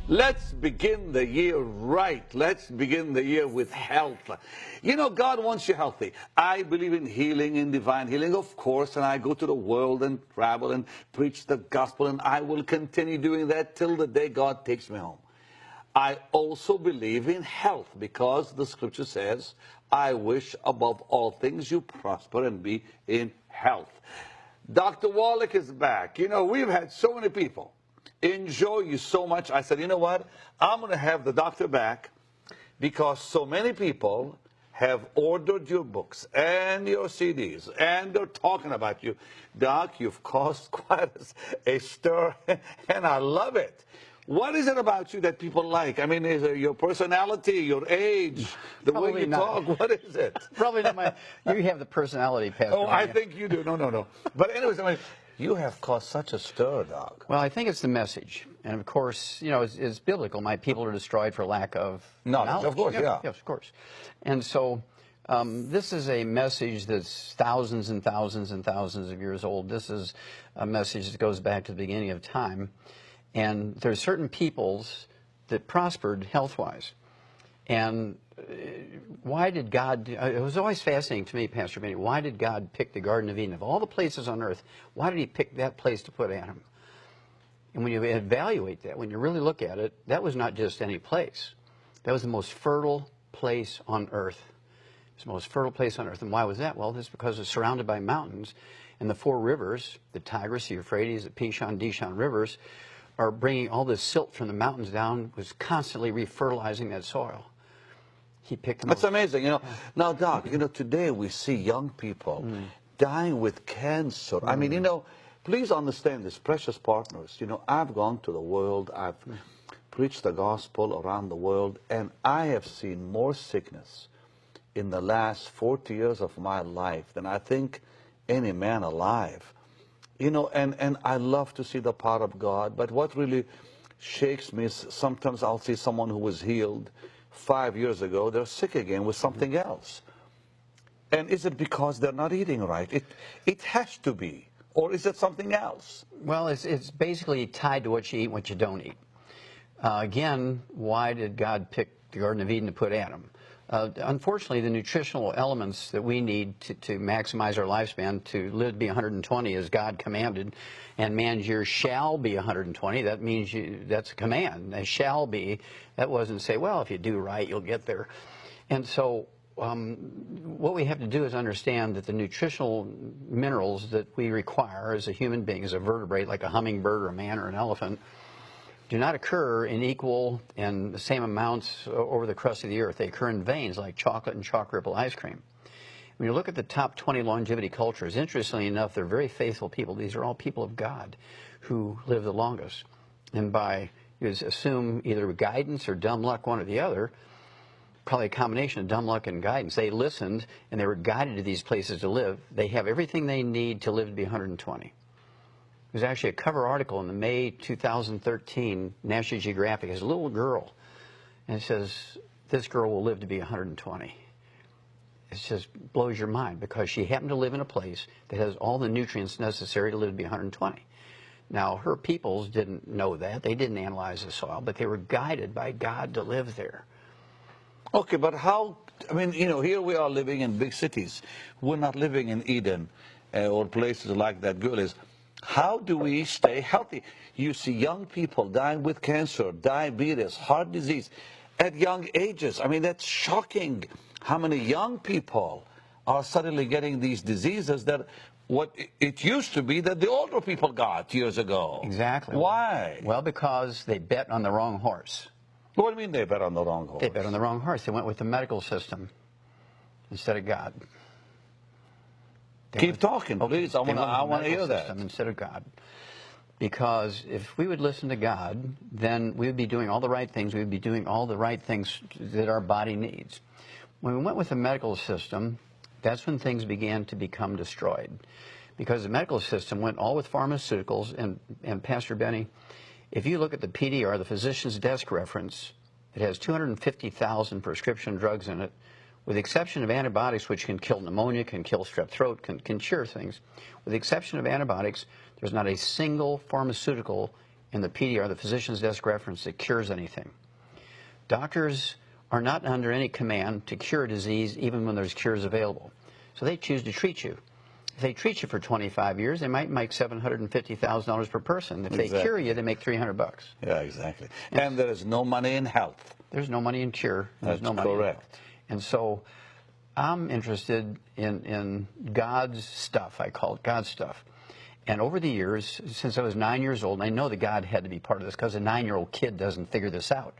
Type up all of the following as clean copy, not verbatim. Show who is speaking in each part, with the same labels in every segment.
Speaker 1: Let's begin the year right. Let's begin the year with health. You know, God wants you healthy. I believe in healing, in divine healing, of course, and I go to the world and travel and preach the gospel, and I will continue doing that till the day God takes me home. I also believe in health because the scripture says, I wish above all things you prosper and be in health. Dr. Wallach is back. You know, we've had so many people enjoy you so much. I said, you know what? I'm going to have the doctor back because so many people have ordered your books and your CDs, and they're talking about you. Doc, you've caused quite a stir, and I love it. What is it about you that people like? I mean, is it your personality, your age, the
Speaker 2: Probably
Speaker 1: way you
Speaker 2: not.
Speaker 1: talk? What is it?
Speaker 2: Probably not my. You have the personality, Pastor.
Speaker 1: Oh, I think you do. No. But anyways, I mean, you have caused such a stir, Doc.
Speaker 2: Well, I think it's the message. And of course, you know, it's biblical. My people are destroyed for lack of knowledge.
Speaker 1: Of course, yeah.
Speaker 2: Yes, of course. And so this is a message that's thousands and thousands and thousands of years old. This is a message that goes back to the beginning of time. And there's certain peoples that prospered health-wise. And why did God, it was always fascinating to me, Pastor Benny, why did God pick the Garden of Eden? Of all the places on earth, why did he pick that place to put Adam? And when you evaluate that, when you really look at it, that was not just any place. That was the most fertile place on earth. It was the most fertile place on earth. And why was that? Well, it's because it's surrounded by mountains. And the four rivers, the Tigris, the Euphrates, the Pishon, Dishon rivers, are bringing all this silt from the mountains down, was constantly refertilizing that soil. He picked them.
Speaker 1: That's amazing. You know, now, Doc, you know, today we see young people dying with cancer. I mean, you know, please understand this, precious partners. You know, I've gone to the world, I've preached the gospel around the world, and I have seen more sickness in the last 40 years of my life than I think any man alive. You know, and I love to see the power of God, but what really shakes me is sometimes I'll see someone who was healed 5 years ago, they're sick again with something else. And is it because they're not eating right? It has to be. Or is it something else?
Speaker 2: Well, it's basically tied to what you eat and what you don't eat. Again, why did God pick the Garden of Eden to put Adam? Unfortunately, the nutritional elements that we need to maximize our lifespan, to live to be 120 as God commanded, and man's years shall be 120, that means that's a command. They shall be. That wasn't say, well, if you do right, you'll get there. And so what we have to do is understand that the nutritional minerals that we require as a human being, as a vertebrate, like a hummingbird or a man or an elephant, do not occur in equal and the same amounts over the crust of the earth. They occur in veins like chocolate and chalk ripple ice cream. When you look at the top 20 longevity cultures, interestingly enough, they're very faithful people. These are all people of God who live the longest. And by, you assume either guidance or dumb luck, one or the other, probably a combination of dumb luck and guidance. They listened and they were guided to these places to live. They have everything they need to live to be 120. There's actually a cover article in the May 2013 National Geographic. It's a little girl, and it says, this girl will live to be 120. It just blows your mind because she happened to live in a place that has all the nutrients necessary to live to be 120. Now, her peoples didn't know that. They didn't analyze the soil, but they were guided by God to live there.
Speaker 1: Okay, but how, I mean, you know, here we are living in big cities. We're not living in Eden or places like that girl is. How do we stay healthy? You see young people dying with cancer, diabetes, heart disease at young ages. I mean, that's shocking how many young people are suddenly getting these diseases that what it used to be that the older people got years ago.
Speaker 2: Exactly.
Speaker 1: Why?
Speaker 2: Well, because they bet on the wrong horse.
Speaker 1: What do you mean they bet on the wrong horse?
Speaker 2: They bet on the wrong horse. They went with the medical system instead of God.
Speaker 1: Keep talking, please. I want to hear that.
Speaker 2: Instead of God. Because if we would listen to God, then we would be doing all the right things. We would be doing all the right things that our body needs. When we went with the medical system, that's when things began to become destroyed. Because the medical system went all with pharmaceuticals. And Pastor Benny, if you look at the PDR, the physician's desk reference, it has 250,000 prescription drugs in it, with the exception of antibiotics, which can kill pneumonia, can kill strep throat, can cure things. With the exception of antibiotics, there's not a single pharmaceutical in the PDR, the physician's desk reference, that cures anything. Doctors are not under any command to cure a disease even when there's cures available. So they choose to treat you. If they treat you for 25 years, they might make $750,000 per person. If they cure you, they make $300.
Speaker 1: Yeah, exactly. And there is no money in health.
Speaker 2: There's no money in cure. There's no money
Speaker 1: correct.
Speaker 2: in health. And so I'm interested in God's stuff. I call it God's stuff. And over the years, since I was 9 years old, and I know that God had to be part of this because a 9-year-old kid doesn't figure this out.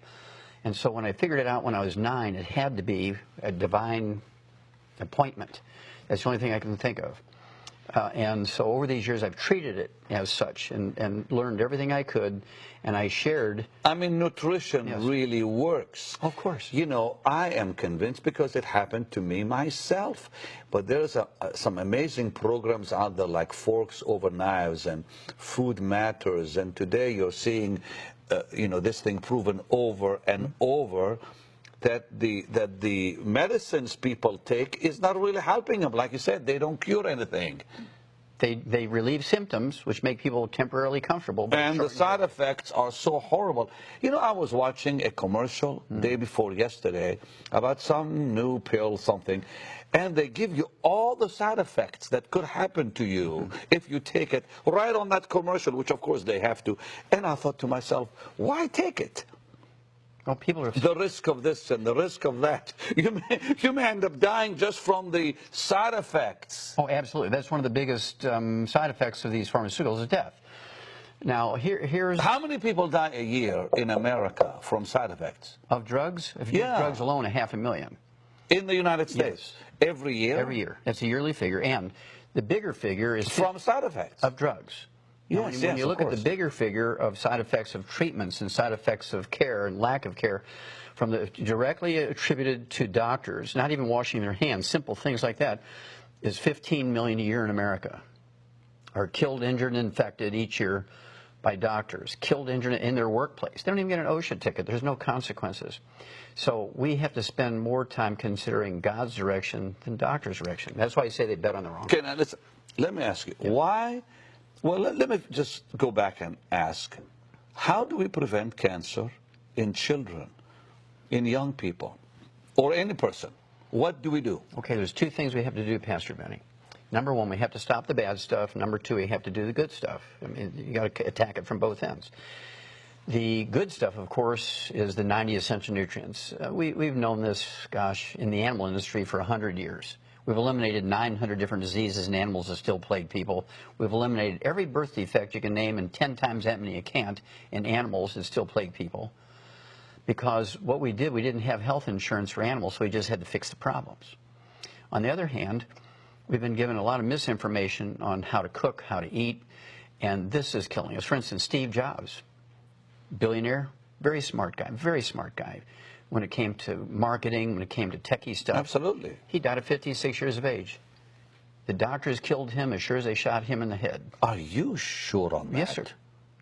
Speaker 2: And so when I figured it out when I was 9, it had to be a divine appointment. That's the only thing I can think of. And so over these years, I've treated it as such and learned everything I could, and I shared.
Speaker 1: I mean, nutrition really works.
Speaker 2: Of course.
Speaker 1: You know, I am convinced because it happened to me myself. But there's some amazing programs out there like Forks Over Knives and Food Matters, and today you're seeing, you know, this thing proven over and over. That the medicines people take is not really helping them. Like you said, they don't cure anything.
Speaker 2: They relieve symptoms, which make people temporarily comfortable.
Speaker 1: And the side effects are so horrible. You know, I was watching a commercial day before yesterday about some new pill, something, and they give you all the side effects that could happen to you if you take it right on that commercial, which of course they have to. And I thought to myself, why take it?
Speaker 2: Well, people are...
Speaker 1: The risk of this and the risk of that. You may end up dying just from the side effects.
Speaker 2: Oh, absolutely. That's one of the biggest side effects of these pharmaceuticals is death. Now, here's...
Speaker 1: How many people die a year in America from side effects?
Speaker 2: Of drugs? If you use drugs alone, 500,000.
Speaker 1: In the United States?
Speaker 2: Yes.
Speaker 1: Every year?
Speaker 2: Every year. That's a yearly figure. And the bigger figure is...
Speaker 1: From side effects?
Speaker 2: Of drugs.
Speaker 1: Yes,
Speaker 2: when you look at the bigger figure of side effects of treatments and side effects of care and lack of care, from the directly attributed to doctors, not even washing their hands, simple things like that, is 15 million a year in America are killed, injured, and infected each year by doctors, killed, injured in their workplace. They don't even get an OSHA ticket. There's no consequences. So we have to spend more time considering God's direction than doctor's direction. That's why I say they bet on the wrong.
Speaker 1: Okay, now listen, let me ask you, why? Well, let me just go back and ask, how do we prevent cancer in children, in young people, or any person? What do we do?
Speaker 2: Okay, there's two things we have to do, Pastor Benny. Number one, we have to stop the bad stuff. Number two, we have to do the good stuff. I mean, you got to attack it from both ends. The good stuff, of course, is the 90 essential nutrients. We've known this, gosh, in the animal industry for 100 years. We've eliminated 900 different diseases in animals that still plague people. We've eliminated every birth defect you can name and 10 times that many you can't in animals that still plague people. Because what we did, we didn't have health insurance for animals, so we just had to fix the problems. On the other hand, we've been given a lot of misinformation on how to cook, how to eat, and this is killing us. For instance, Steve Jobs, billionaire, very smart guy. When it came to marketing, when it came to techie stuff.
Speaker 1: Absolutely.
Speaker 2: He died at 56 years of age. The doctors killed him as sure as they shot him in the head.
Speaker 1: Are you sure on that?
Speaker 2: Yes, sir.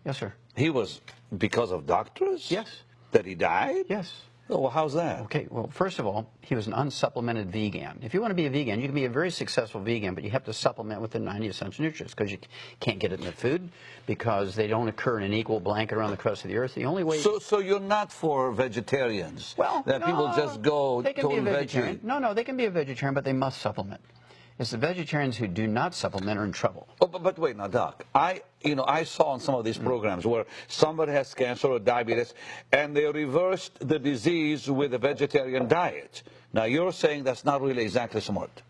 Speaker 2: Yes, sir.
Speaker 1: He was because of doctors?
Speaker 2: Yes.
Speaker 1: That he died?
Speaker 2: Yes.
Speaker 1: Oh, well, how's that?
Speaker 2: Okay, well, first of all, he was an unsupplemented vegan. If you want to be a vegan, you can be a very successful vegan, but you have to supplement with the 90 essential nutrients because you can't get it in the food because they don't occur in an equal blanket around the crust of the earth. The only way...
Speaker 1: So you're not for vegetarians?
Speaker 2: Well,
Speaker 1: that
Speaker 2: no,
Speaker 1: people just go
Speaker 2: they can be a vegetarian.
Speaker 1: veggie?
Speaker 2: No, they can be a vegetarian, but they must supplement. It's the vegetarians who do not supplement are in trouble.
Speaker 1: Oh, but wait now, Doc. I saw on some of these programs where somebody has cancer or diabetes, and they reversed the disease with a vegetarian diet. Now, you're saying that's not really exactly smart.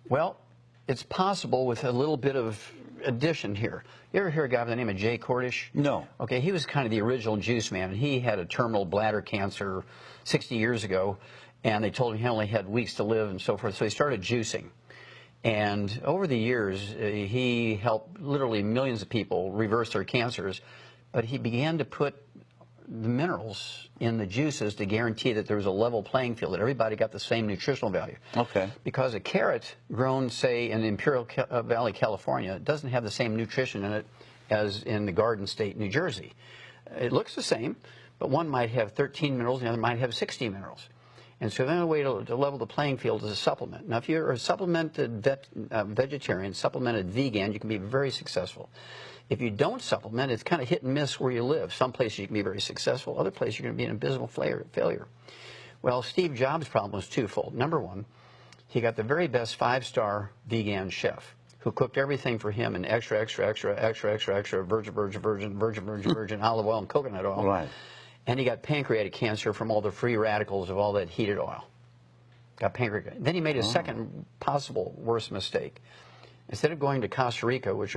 Speaker 2: Well, it's possible with a little bit of addition here. You ever hear a guy by the name of Jay Cordish?
Speaker 1: No.
Speaker 2: Okay, he was kind of the original juice man, and he had a terminal bladder cancer 60 years ago, and they told him he only had weeks to live and so forth, so he started juicing. And over the years, he helped literally millions of people reverse their cancers, but he began to put the minerals in the juices to guarantee that there was a level playing field, that everybody got the same nutritional value.
Speaker 1: Okay.
Speaker 2: Because a carrot grown, say, in Imperial Valley, California, doesn't have the same nutrition in it as in the Garden State, New Jersey. It looks the same, but one might have 13 minerals, the other might have 60 minerals. And so the only way to level the playing field is a supplement. Now, if you're a supplemented vegetarian, supplemented vegan, you can be very successful. If you don't supplement, it's kind of hit and miss where you live. Some places you can be very successful, other places you're going to be an abysmal failure. Well, Steve Jobs' problem was twofold. Number one, he got the very best 5-star vegan chef who cooked everything for him in extra virgin olive oil and coconut oil.
Speaker 1: Right.
Speaker 2: And he got pancreatic cancer from all the free radicals of all that heated oil. Got pancreatic. Then he made his second possible worst mistake. Instead of going to Costa Rica, where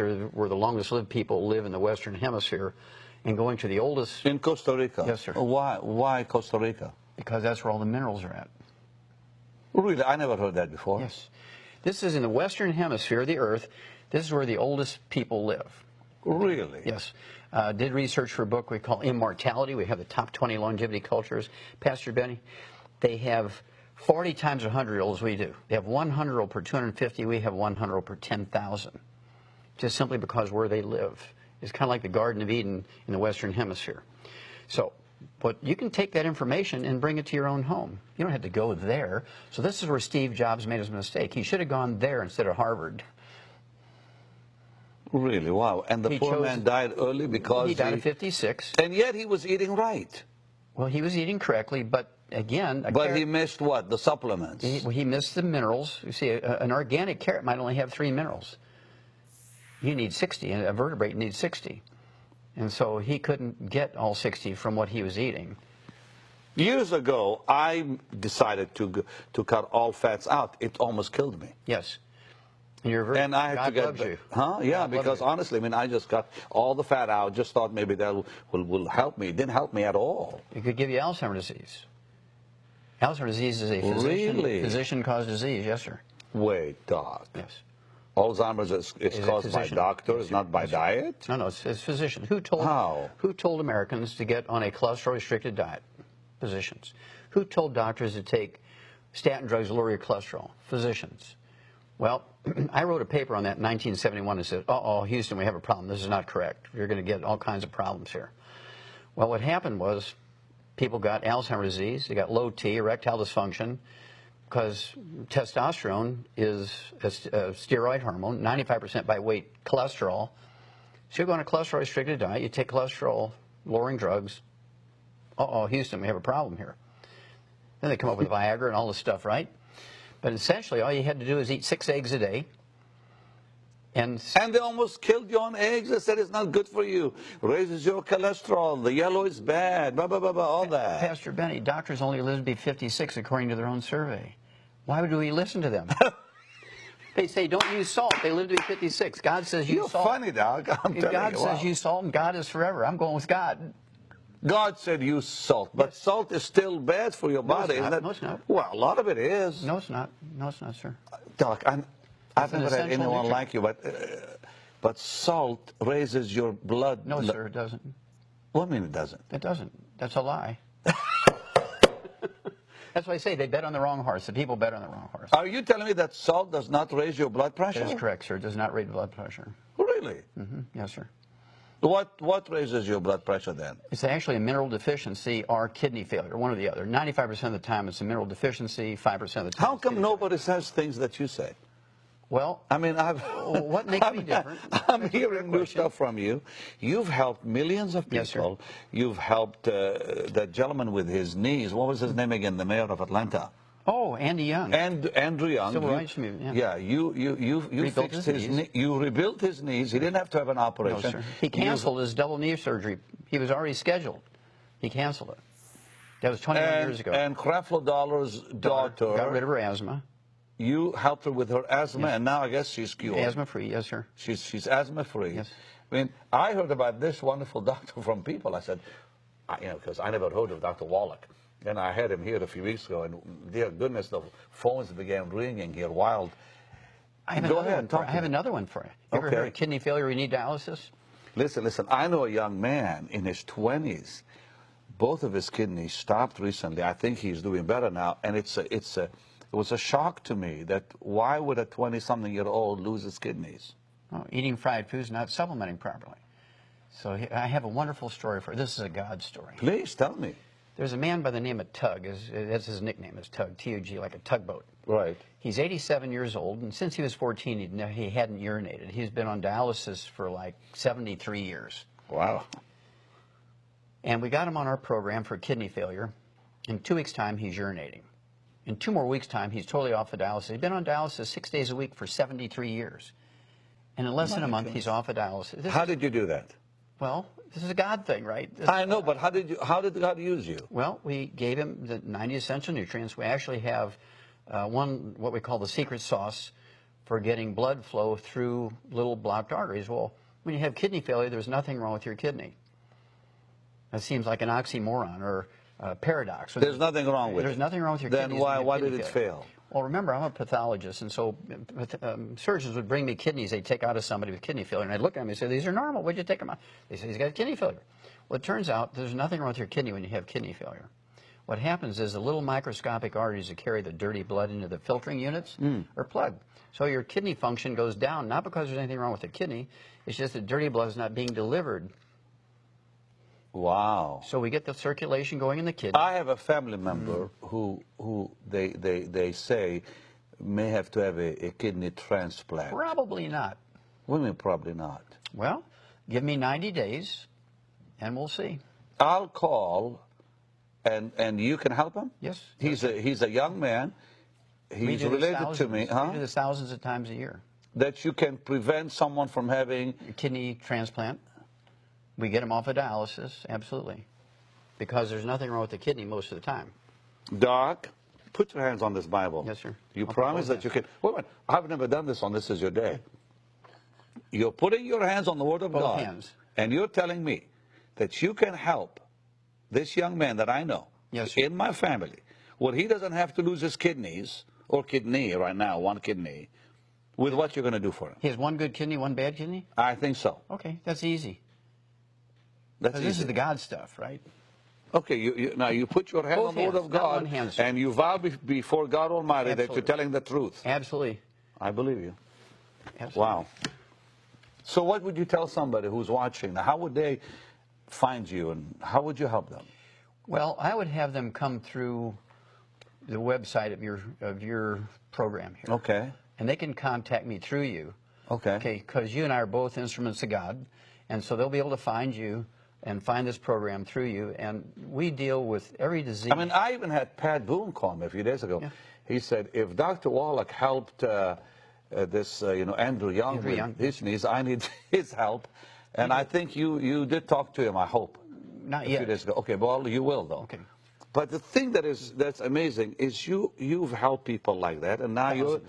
Speaker 2: the longest lived people live in the Western Hemisphere, and going to the oldest...
Speaker 1: In Costa Rica?
Speaker 2: Yes, sir.
Speaker 1: Why Costa Rica?
Speaker 2: Because that's where all the minerals are at.
Speaker 1: Really? I never heard that before.
Speaker 2: Yes. This is in the Western Hemisphere of the Earth. This is where the oldest people live.
Speaker 1: Really?
Speaker 2: Yes. Did research for a book we call Immortality. We have the top 20 longevity cultures. Pastor Benny, they have 40 times 100-year-olds as we do. They have 100-year-old per 250. We have 100-year-old per 10,000. Just simply because where they live. It's kind of like the Garden of Eden in the Western Hemisphere. So, but you can take that information and bring it to your own home. You don't have to go there. So this is where Steve Jobs made his mistake. He should have gone there instead of Harvard.
Speaker 1: Really? Wow. And the poor man died early because
Speaker 2: he died at 56.
Speaker 1: And yet he was eating right.
Speaker 2: Well, he was eating correctly, but again...
Speaker 1: But he missed what? The supplements.
Speaker 2: He missed the minerals. You see, an organic carrot might only have 3 minerals. You need 60, and a vertebrate needs 60. And so he couldn't get all 60 from what he was eating.
Speaker 1: Years ago, I decided to cut all fats out. It almost killed me.
Speaker 2: Yes. And you're very...
Speaker 1: And I had to get...
Speaker 2: loves you.
Speaker 1: Huh? Yeah,
Speaker 2: God
Speaker 1: because honestly, I mean, I just cut all the fat out. Just thought maybe that will help me. It didn't help me at all.
Speaker 2: It could give you Alzheimer's disease. Alzheimer's disease is a physician-caused disease. Yes, sir.
Speaker 1: Wait, Doc.
Speaker 2: Yes.
Speaker 1: Alzheimer's is caused by doctors, not by diet?
Speaker 2: No, it's physicians. Who told Americans to get on a cholesterol-restricted diet? Physicians. Who told doctors to take statin drugs to lower your cholesterol? Physicians. Well, I wrote a paper on that in 1971 and said, uh-oh, Houston, we have a problem. This is not correct. You're going to get all kinds of problems here. Well, what happened was people got Alzheimer's disease. They got low T, erectile dysfunction, because testosterone is a steroid hormone, 95% by weight cholesterol. So you go on a cholesterol-restricted diet, you take cholesterol-lowering drugs. Uh-oh, Houston, we have a problem here. Then they come up with Viagra and all this stuff, right? But essentially, all you had to do is eat 6 eggs a day. And
Speaker 1: they almost killed you on eggs. They said it's not good for you. Raises your cholesterol. The yellow is bad. Blah, blah, blah, blah, all that.
Speaker 2: Pastor Benny, doctors only live to be 56 according to their own survey. Why would we listen to them? They say don't use salt. They live to be 56. God says use salt.
Speaker 1: You're funny, Doc.
Speaker 2: God says use salt, and God is forever. I'm going with God.
Speaker 1: God said use salt, but salt is still bad for your body, isn't it?
Speaker 2: No, it's not.
Speaker 1: Well, a lot of it is.
Speaker 2: No, it's not. No, it's not, sir.
Speaker 1: Doc, I've never had anyone like you, but salt raises your blood.
Speaker 2: No, sir, it doesn't.
Speaker 1: What do you mean it doesn't?
Speaker 2: It doesn't. That's a lie. That's why I say they bet on the wrong horse. The people bet on the wrong horse.
Speaker 1: Are you telling me that salt does not raise your blood pressure?
Speaker 2: That is correct, sir. It does not raise blood pressure.
Speaker 1: Really?
Speaker 2: Mm-hmm. Yes, sir.
Speaker 1: What raises your blood pressure then?
Speaker 2: It's actually a mineral deficiency or kidney failure, one or the other. 95% of the time it's a mineral deficiency, 5% of the time.
Speaker 1: How come nobody says things that you say?
Speaker 2: Well,
Speaker 1: I mean,
Speaker 2: what makes me different?
Speaker 1: I'm hearing new stuff from you. You've helped millions of people.
Speaker 2: Yes, sir.
Speaker 1: You've helped that gentleman with his knees. What was his name again? The mayor of Atlanta.
Speaker 2: Oh, Andy Young.
Speaker 1: Andrew Young.
Speaker 2: Civil rights movement. Yeah.
Speaker 1: You fixed his knee. You rebuilt his knees. He didn't have to have an operation.
Speaker 2: No, sir. He canceled his double knee surgery. He was already scheduled. He canceled it. That was 21 years ago.
Speaker 1: And Creflo Dollar's daughter
Speaker 2: got rid of her asthma.
Speaker 1: You helped her with her asthma, and now I guess she's cured.
Speaker 2: Asthma-free, yes, sir.
Speaker 1: She's asthma-free.
Speaker 2: Yes.
Speaker 1: I mean, I heard about this wonderful doctor from people. I said, because I never heard of Dr. Wallach. And I had him here a few weeks ago, and dear goodness, the phones began ringing here wild.
Speaker 2: I have another one for you. You ever heard of kidney failure, you need dialysis?
Speaker 1: Listen, I know a young man in his 20s. Both of his kidneys stopped recently. I think he's doing better now, and it was a shock to me that why would a 20-something-year-old lose his kidneys?
Speaker 2: Oh, eating fried foods, not supplementing properly. So I have a wonderful story for you. This is a God story.
Speaker 1: Please tell me.
Speaker 2: There's a man by the name of Tug. That's his nickname, is Tug, T-U-G, like a tugboat.
Speaker 1: Right.
Speaker 2: He's 87 years old, and since he was 14, he hadn't urinated. He's been on dialysis for like 73 years.
Speaker 1: Wow.
Speaker 2: And we got him on our program for kidney failure. In 2 weeks' time, he's urinating. In 2 more weeks' time, he's totally off of dialysis. He's been on dialysis 6 days a week for 73 years. And in less than a month, he's off of dialysis.
Speaker 1: How did you do that?
Speaker 2: Well, this is a God thing, right?
Speaker 1: I know, but how did God use you?
Speaker 2: Well, we gave him the 90 essential nutrients. We actually have what we call the secret sauce for getting blood flow through little blocked arteries. Well, when you have kidney failure, there's nothing wrong with your kidney. That seems like an oxymoron or a paradox.
Speaker 1: There's nothing wrong with it.
Speaker 2: There's nothing wrong with your kidneys.
Speaker 1: Then why did it fail?
Speaker 2: Well, remember, I'm a pathologist, and so surgeons would bring me kidneys they'd take out of somebody with kidney failure, and I'd look at them and say, these are normal. Why'd you take them out? They say, he's got kidney failure. Well, it turns out there's nothing wrong with your kidney when you have kidney failure. What happens is the little microscopic arteries that carry the dirty blood into the filtering units are plugged. So your kidney function goes down, not because there's anything wrong with the kidney, it's just that dirty blood is not being delivered.
Speaker 1: Wow.
Speaker 2: So we get the circulation going in the kidney.
Speaker 1: I have a family member who they say may have to have a kidney transplant.
Speaker 2: Probably not.
Speaker 1: What do you mean probably not?
Speaker 2: Well, give me 90 days, and we'll see.
Speaker 1: I'll call, and you can help him?
Speaker 2: Yes.
Speaker 1: He's a young man. He's related to me.
Speaker 2: We do this thousands of times a year.
Speaker 1: That you can prevent someone from having
Speaker 2: a kidney transplant. We get them off of dialysis, absolutely. Because there's nothing wrong with the kidney most of the time.
Speaker 1: Doc, put your hands on this Bible.
Speaker 2: Yes, sir.
Speaker 1: You promise that you can. Wait a minute. I've never done this on This Is Your Day. You're putting your hands on the Word of
Speaker 2: Both
Speaker 1: God.
Speaker 2: hands.
Speaker 1: And you're telling me that you can help this young man that I know,
Speaker 2: yes, sir,
Speaker 1: in my family, where he doesn't have to lose his kidneys, or kidney right now, one kidney, with what you're going to do for him.
Speaker 2: He has one good kidney, one bad kidney?
Speaker 1: I think so.
Speaker 2: Okay, that's easy.
Speaker 1: That's easy.
Speaker 2: This is the God stuff, right?
Speaker 1: Okay, now you put your hand on the Word of God, and you vow before God Almighty that you're telling the truth.
Speaker 2: Absolutely.
Speaker 1: I believe you.
Speaker 2: Absolutely.
Speaker 1: Wow. So what would you tell somebody who's watching? How would they find you, and how would you help them?
Speaker 2: Well, I would have them come through the website of your program here.
Speaker 1: Okay.
Speaker 2: And they can contact me through you.
Speaker 1: Okay.
Speaker 2: Okay, because you and I are both instruments of God, and so they'll be able to find you and find this program through you, and we deal with every disease.
Speaker 1: I mean, I even had Pat Boone call me a few days ago.
Speaker 2: Yeah.
Speaker 1: He said, if Dr. Wallach helped Andrew Young with his knees, I need his help. And I think you did talk to him, I hope.
Speaker 2: Not
Speaker 1: a
Speaker 2: yet.
Speaker 1: few days ago. Okay, well, you will, though.
Speaker 2: Okay.
Speaker 1: But the thing that's amazing is you've helped people like that, and now you're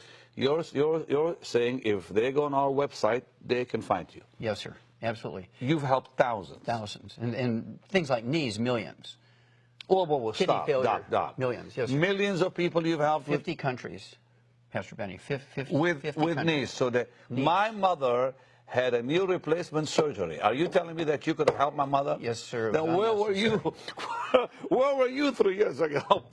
Speaker 1: saying if they go on our website, they can find you.
Speaker 2: Yes, sir. Absolutely.
Speaker 1: You've helped thousands.
Speaker 2: Thousands. And things like knees, millions.
Speaker 1: Whoa,
Speaker 2: Kidney
Speaker 1: stop.
Speaker 2: failure,
Speaker 1: Doc.
Speaker 2: millions. Yes, sir.
Speaker 1: Millions of people you've helped
Speaker 2: 50 countries, Pastor Benny. 50
Speaker 1: with
Speaker 2: countries.
Speaker 1: knees. So my mother had a knee replacement surgery. Are you telling me that you could have helped my mother?
Speaker 2: Yes, sir.
Speaker 1: Then where were you? Where were you 3 years ago?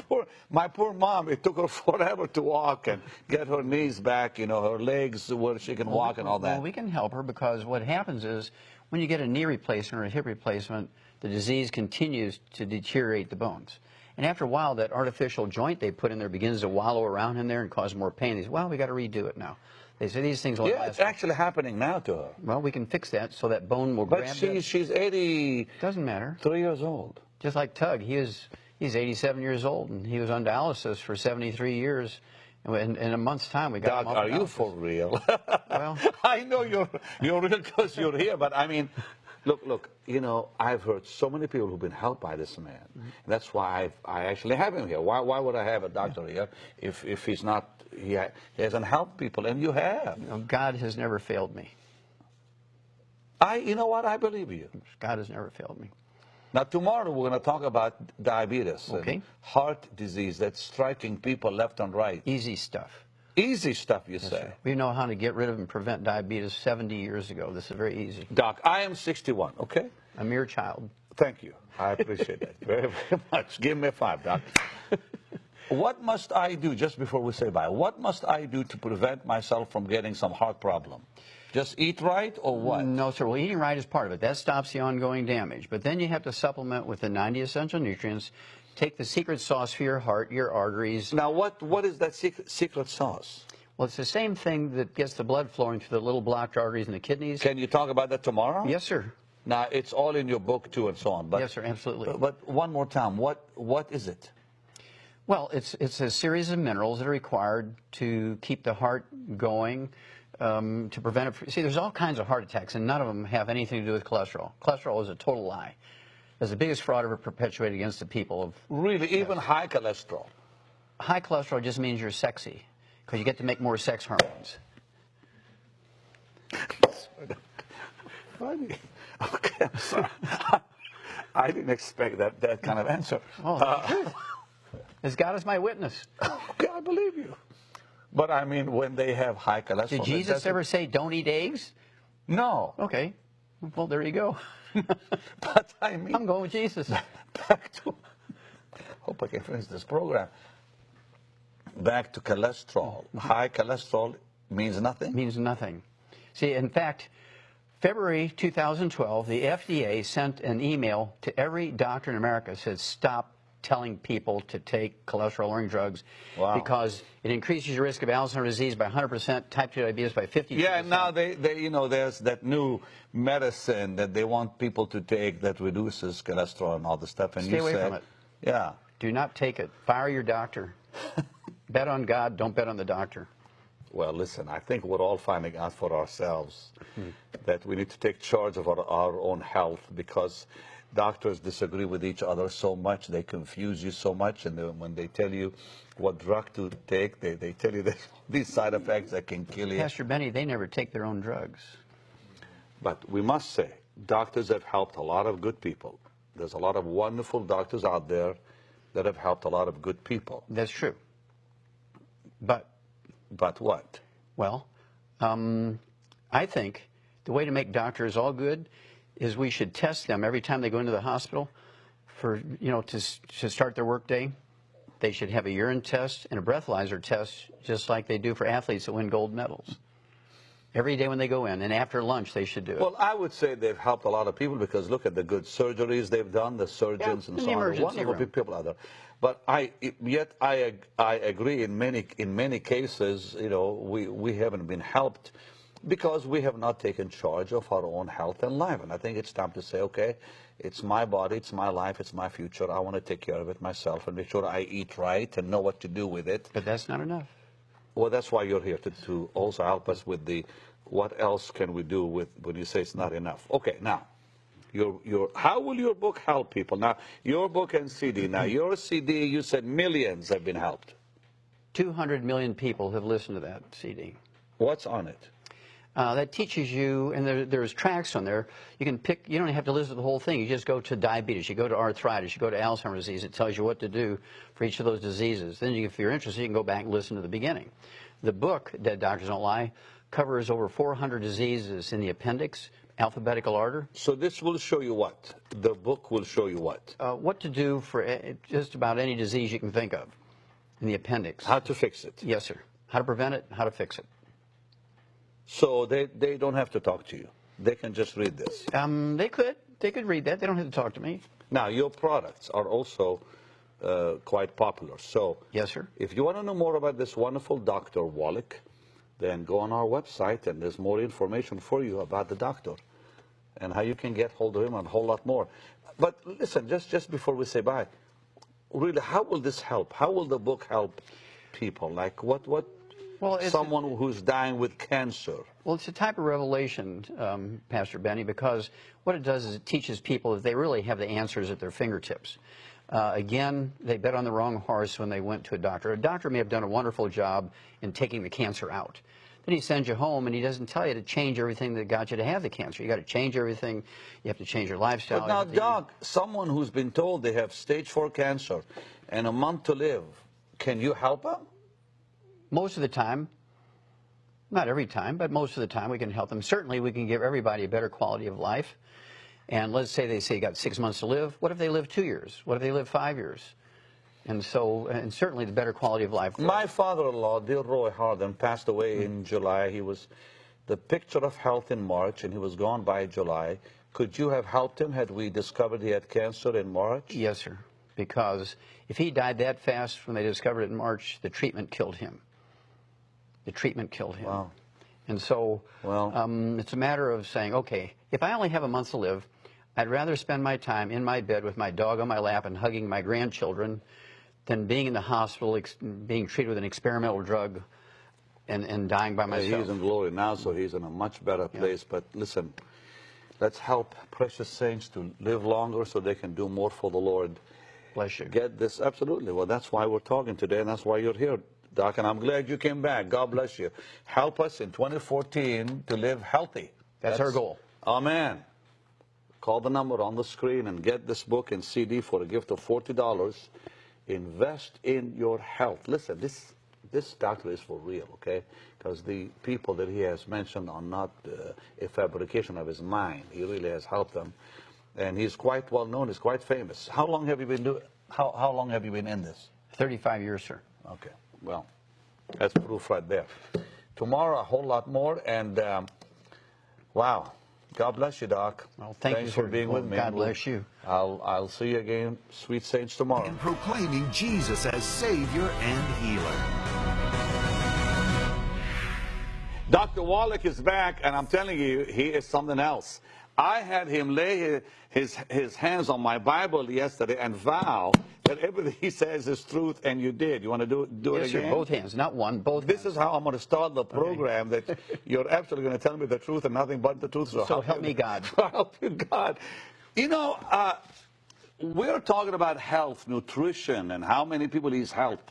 Speaker 1: My poor mom, it took her forever to walk and get her knees back, her legs where she can walk and all that.
Speaker 2: Well, we can help her because what happens is when you get a knee replacement or a hip replacement, the disease continues to deteriorate the bones. And after a while, that artificial joint they put in there begins to wallow around in there and cause more pain. They say, well, we got to redo it now. They say these things will last.
Speaker 1: It's actually happening now to her.
Speaker 2: Well, we can fix that so that bone will grab
Speaker 1: But
Speaker 2: that.
Speaker 1: she's 80.
Speaker 2: Doesn't matter.
Speaker 1: 3 years old.
Speaker 2: Just like Tug, he's 87 years old, and he was on dialysis for 73 years. And in a month's time, we got him off
Speaker 1: Doc, are
Speaker 2: dialysis.
Speaker 1: you for real?
Speaker 2: Well,
Speaker 1: I know you're real because you're here, but I mean, look. I've heard so many people who've been helped by this man. Mm-hmm. That's why I actually have him here. Why would I have a doctor here if he's not? He hasn't helped people, and you have.
Speaker 2: God has never failed me.
Speaker 1: You know what? I believe you.
Speaker 2: God has never failed me.
Speaker 1: Now, tomorrow we're going to talk about diabetes and heart disease that's striking people left and right.
Speaker 2: Easy stuff.
Speaker 1: Easy stuff, you say.
Speaker 2: Sir. We know how to get rid of and prevent diabetes 70 years ago. This is very easy.
Speaker 1: Doc, I am 61, okay?
Speaker 2: A mere child.
Speaker 1: Thank you. I appreciate that very, very much. Give me a 5, Doc. What must I do, just before we say bye, what must I do to prevent myself from getting some heart problem? Just eat right or what?
Speaker 2: No, sir. Well, eating right is part of it. That stops the ongoing damage. But then you have to supplement with the 90 essential nutrients take the secret sauce for your heart, your arteries.
Speaker 1: Now, what is that secret sauce?
Speaker 2: Well, it's the same thing that gets the blood flowing through the little blocked arteries in the kidneys.
Speaker 1: Can you talk about that tomorrow?
Speaker 2: Yes, sir.
Speaker 1: Now, it's all in your book, too, and so on. But,
Speaker 2: yes, sir, absolutely.
Speaker 1: But one more time, what is it?
Speaker 2: Well, it's a series of minerals that are required to keep the heart going, to prevent it. See, there's all kinds of heart attacks, and none of them have anything to do with cholesterol. Cholesterol is a total lie. It's the biggest fraud ever perpetuated against the people of...
Speaker 1: Really? Even high cholesterol?
Speaker 2: High cholesterol just means you're sexy, because you get to make more sex hormones.
Speaker 1: Okay, I'm sorry. I didn't expect that kind of answer.
Speaker 2: Oh, as God is my witness.
Speaker 1: Okay, I believe you. But I mean, when they have high cholesterol...
Speaker 2: Did Jesus ever say, don't eat eggs?
Speaker 1: No.
Speaker 2: Okay. Well, there you go.
Speaker 1: But I mean...
Speaker 2: I'm going with Jesus.
Speaker 1: Back to... Hope I can finish this program. Back to cholesterol. High cholesterol means nothing?
Speaker 2: Means nothing. See, in fact, February 2012, the FDA sent an email to every doctor in America that said, stop telling people to take cholesterol-lowering drugs.
Speaker 1: Wow.
Speaker 2: Because it increases your risk of Alzheimer's disease by 100%, type 2 diabetes by 50%.
Speaker 1: Yeah, and now they there's that new medicine that they want people to take that reduces cholesterol and all the stuff. And
Speaker 2: Stay
Speaker 1: you
Speaker 2: away
Speaker 1: said,
Speaker 2: from it.
Speaker 1: Yeah.
Speaker 2: Do not take it. Fire your doctor. Bet on God, don't bet on the doctor.
Speaker 1: Well, listen, I think we're all finding out for ourselves that we need to take charge of our own health, because doctors disagree with each other so much, they confuse you so much, and when they tell you what drug to take, they tell you that these side effects that can kill you.
Speaker 2: Pastor Benny, they never take their own drugs.
Speaker 1: But we must say, doctors have helped a lot of good people. There's a lot of wonderful doctors out there that have helped a lot of good people.
Speaker 2: That's true. But
Speaker 1: what?
Speaker 2: Well, I think the way to make doctors all good is we should test them every time they go into the hospital for, to start their workday. They should have a urine test and a breathalyzer test, just like they do for athletes that win gold medals. Every day when they go in, and after lunch they should do it.
Speaker 1: Well, I would say they've helped a lot of people, because look at the good surgeries they've done, the surgeons and so on. Wonderful people out there. But I agree in many cases, we haven't been helped because we have not taken charge of our own health and life. And I think it's time to say, okay, it's my body, it's my life, it's my future. I want to take care of it myself and make sure I eat right and know what to do with it.
Speaker 2: But that's not enough.
Speaker 1: Well, that's why you're here, to also help us with what else can we do with when you say it's not enough. Okay, now, how will your book help people? Now, your book and CD. Now, your CD, you said millions have been helped.
Speaker 2: 200 million people have listened to that CD.
Speaker 1: What's on it?
Speaker 2: That teaches you, and there's tracks on there. You can pick, you don't have to listen to the whole thing. You just go to diabetes, you go to arthritis, you go to Alzheimer's disease. It tells you what to do for each of those diseases. Then if you're interested, you can go back and listen to the beginning. The book, Dead Doctors Don't Lie, covers over 400 diseases in the appendix, alphabetical order.
Speaker 1: So this will show you what? The book will show you what?
Speaker 2: What to do for just about any disease you can think of in the appendix.
Speaker 1: How to fix it?
Speaker 2: Yes, sir. How to prevent it, how to fix it.
Speaker 1: So they don't have to talk to you. They can just read this.
Speaker 2: They could read that. They don't have to talk to me.
Speaker 1: Now, your products are also quite popular. So
Speaker 2: yes, sir.
Speaker 1: If you want to know more about this wonderful Dr. Wallach, then go on our website, and there's more information for you about the doctor and how you can get hold of him and a whole lot more. But listen, just before we say bye, really, how will this help? How will the book help people? Like what? Well, someone who's dying with cancer.
Speaker 2: Well, it's a type of revelation, Pastor Benny, because what it does is it teaches people that they really have the answers at their fingertips. Again, they bet on the wrong horse when they went to a doctor. A doctor may have done a wonderful job in taking the cancer out. Then he sends you home, and he doesn't tell you to change everything that got you to have the cancer. You got to change everything. You have to change your lifestyle.
Speaker 1: But now, Doc, someone who's been told they have stage 4 cancer and a month to live, can you help them?
Speaker 2: Most of the time. Not every time, but most of the time we can help them. Certainly we can give everybody a better quality of life. And let's say they say you got 6 months to live. What if they live 2 years? What if they live 5 years? And certainly the better quality of life.
Speaker 1: My father-in-law, dear Roy Harden, passed away in July. He was the picture of health in March, and he was gone by July. Could you have helped him had we discovered he had cancer in March?
Speaker 2: Yes, sir. because if he died that fast when they discovered it in March, the treatment killed him. The treatment killed him.
Speaker 1: Wow.
Speaker 2: And so it's a matter of saying, okay, if I only have a month to live, I'd rather spend my time in my bed with my dog on my lap and hugging my grandchildren than being in the hospital, being treated with an experimental drug and dying by myself.
Speaker 1: He's in glory now, so he's in a much better place. But listen, let's help precious saints to live longer so they can do more for the Lord.
Speaker 2: Bless you.
Speaker 1: Get this, absolutely. Well, that's why we're talking today, and that's why you're here, Doc, and I'm glad you came back. God bless you. Help us in 2014 to live healthy.
Speaker 2: That's our goal.
Speaker 1: Amen. Call the number on the screen and get this book and CD for a gift of $40. Invest in your health. Listen, this doctor is for real, okay? Because the people that he has mentioned are not a fabrication of his mind. He really has helped them, and he's quite well known. He's quite famous. How long have you been doing? How long have you been in this?
Speaker 2: 35 years, sir.
Speaker 1: Okay. Well, that's proof right there. Tomorrow, a whole lot more, and wow. God bless you, Doc.
Speaker 2: Well,
Speaker 1: Thanks for being with me.
Speaker 2: God bless you.
Speaker 1: I'll see you again, sweet saints, tomorrow.
Speaker 3: And proclaiming Jesus as Savior and Healer.
Speaker 1: Dr. Wallach is back, and I'm telling you, he is something else. I had him lay his hands on my Bible yesterday and vow that everything he says is truth, and you did. You want to do it
Speaker 2: Yes,
Speaker 1: again?
Speaker 2: sir, both hands, not one, both
Speaker 1: This
Speaker 2: hands.
Speaker 1: is how I'm going to start the program, that you're absolutely going to tell me the truth and nothing but the truth.
Speaker 2: So help me God.
Speaker 1: Help you God. You know, we're talking about health, nutrition, and how many people he's helped.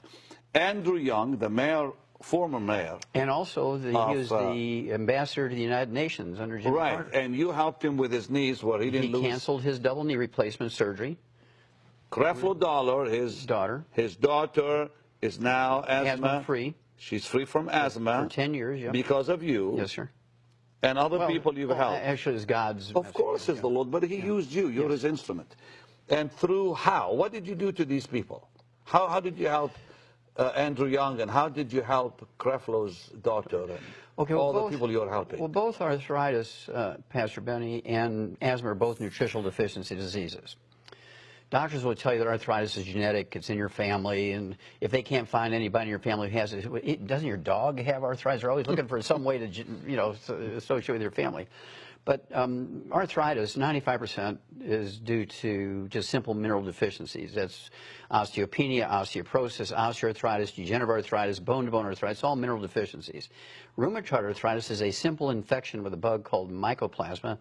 Speaker 1: Andrew Young, the mayor, former mayor.
Speaker 2: And also, he was the ambassador to the United Nations under Jimmy
Speaker 1: Right,
Speaker 2: Carter.
Speaker 1: and you helped him with his knees where he didn't lose.
Speaker 2: He canceled his double knee replacement surgery.
Speaker 1: Creflo Dollar, his daughter is now
Speaker 2: Asthma-free.
Speaker 1: She's free from asthma.
Speaker 2: For 10 years, yeah.
Speaker 1: Because of you.
Speaker 2: Yes, sir.
Speaker 1: And other people you've helped.
Speaker 2: Actually, it's God's
Speaker 1: Of course it's the Lord, but he used you. You're his instrument. And through how? What did you do to these people? How did you help Andrew Young, and how did you help Creflo's daughter and all the people you're helping?
Speaker 2: Well, both arthritis, Pastor Benny, and asthma are both nutritional deficiency diseases. Doctors will tell you that arthritis is genetic, it's in your family, and if they can't find anybody in your family who has it, doesn't your dog have arthritis? They're always looking for some way to, associate with your family. But arthritis, 95% is due to just simple mineral deficiencies. That's osteopenia, osteoporosis, osteoarthritis, degenerative arthritis, bone-to-bone arthritis, all mineral deficiencies. Rheumatoid arthritis is a simple infection with a bug called mycoplasma.